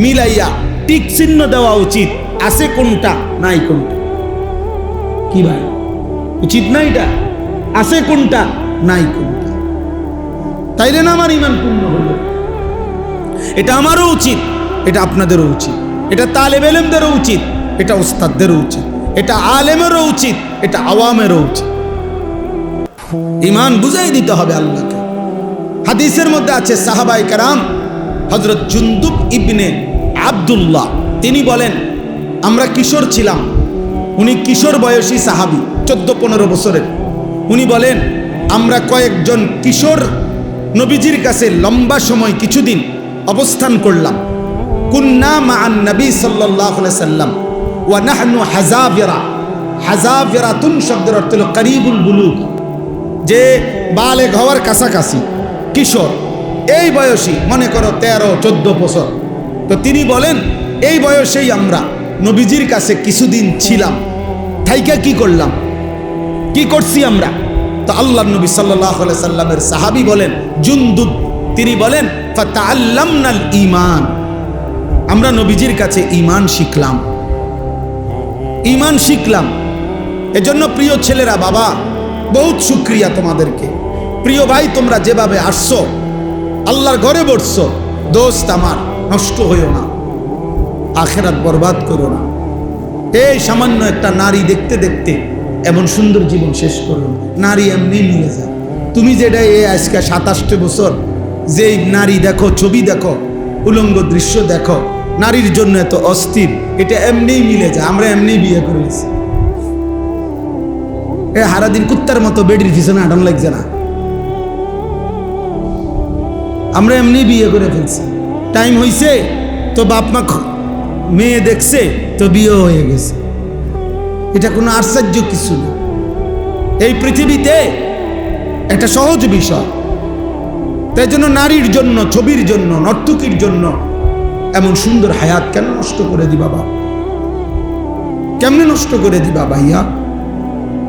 মিলাইয়া টিক চিহ্ন দেওয়া উচিত, আছে কোনটা নাই কোনটা। কি ভাই, উচিত না এটা? আছে কোনটা, নাই কোনটা। তাইলে না আমার ঈমান পূর্ণ হলো। এটা আমারও উচিত, এটা আপনাদেরও উচিত, এটা তালেবে ইলমদেরও উচিত, এটা উস্তাদদেরও উচিত, এটা আলেমেরও উচিত, এটা আওয়ামেরও উচিত। ঈমান বুঝাই দিতে হবে আল্লাহকে। হাদিসের মধ্যে আছে সাহাবায়ে কেরাম হযরত জুনদুব ইবনে আব্দুল্লাহ তিনি বলেন, আমরা কিশোর ছিলাম, উনি কিশোর বয়সী সাহাবী 14-15 বছরের। উনি বলেন, আমরা কয়েকজন কিশোর নবীজির কাছে লম্বা সময় কিছুদিন অবস্থান করলাম। কুন্না মা'আন নবী সাল্লাল্লাহু আলাইহি সাল্লাম ওয়া নাহনু হাযাবিরা। হাযাবিরাতুন শব্দের অর্থ হলো করিবুল বুলুগ, যে বালেগ হওয়ার কাছাকাছি কিশোর, এই বয়সী, মনে করো 13-14 বছর। তো তিনি বলেন, এই বয়সেই আমরা নবীজির কাছে কিছুদিন ছিলাম। থাইকা কি করলাম, কি করছি আমরা? তো আল্লাহর নবী সাল্লাল্লাহু আলাইহি সাল্লামের সাহাবী বলেন জুনদুব, তিনি বলেন ফাতাআল্লামনাল ঈমান, আমরা নবীজির কাছে ঈমান শিখলাম, ঈমান শিখলাম। এজন্য প্রিয় ছেলেরা, বাবা বহুত শুকরিয়া তোমাদেরকে। প্রিয় ভাই, তোমরা যেভাবে আসছো, আল্লাহর ঘরে বসছো, দোস্ত আমার নষ্ট হইও না, আখিরাত বরবাদ করো না। এই সামান্য একটা নারী দেখতে দেখতে এমন সুন্দর জীবন শেষ করো। নারী এমনি মিলে যায়। তুমি যেটা এই আজকে 27 বছর যেই নারী দেখো, ছবি দেখো, উলঙ্গ দৃশ্য দেখো, নারীর জন্য এত অস্থির, এটা এমনিই মিলে যায়। আমরা এমনি বিয়ে করেছি, এ সারাদিন কুত্তার মতো বেডির পিছনে আটান লাগছে না, আমরা এমনি বিয়ে করে ফেলছি। টাইম হইছে তো বাপ মা মেয়ে দেখছে তো বিয়ে হয়ে গেছে। এটা কোনো আশ্চর্য কিছু না, এই পৃথিবীতে একটা সহজ বিষয়। তাই জন্য নারীর জন্য, ছবির জন্য, নর্তকীর জন্য এমন সুন্দর হায়াত কেন নষ্ট করে দিবা বাবা? কেমনে নষ্ট করে দিবা ভাইয়া?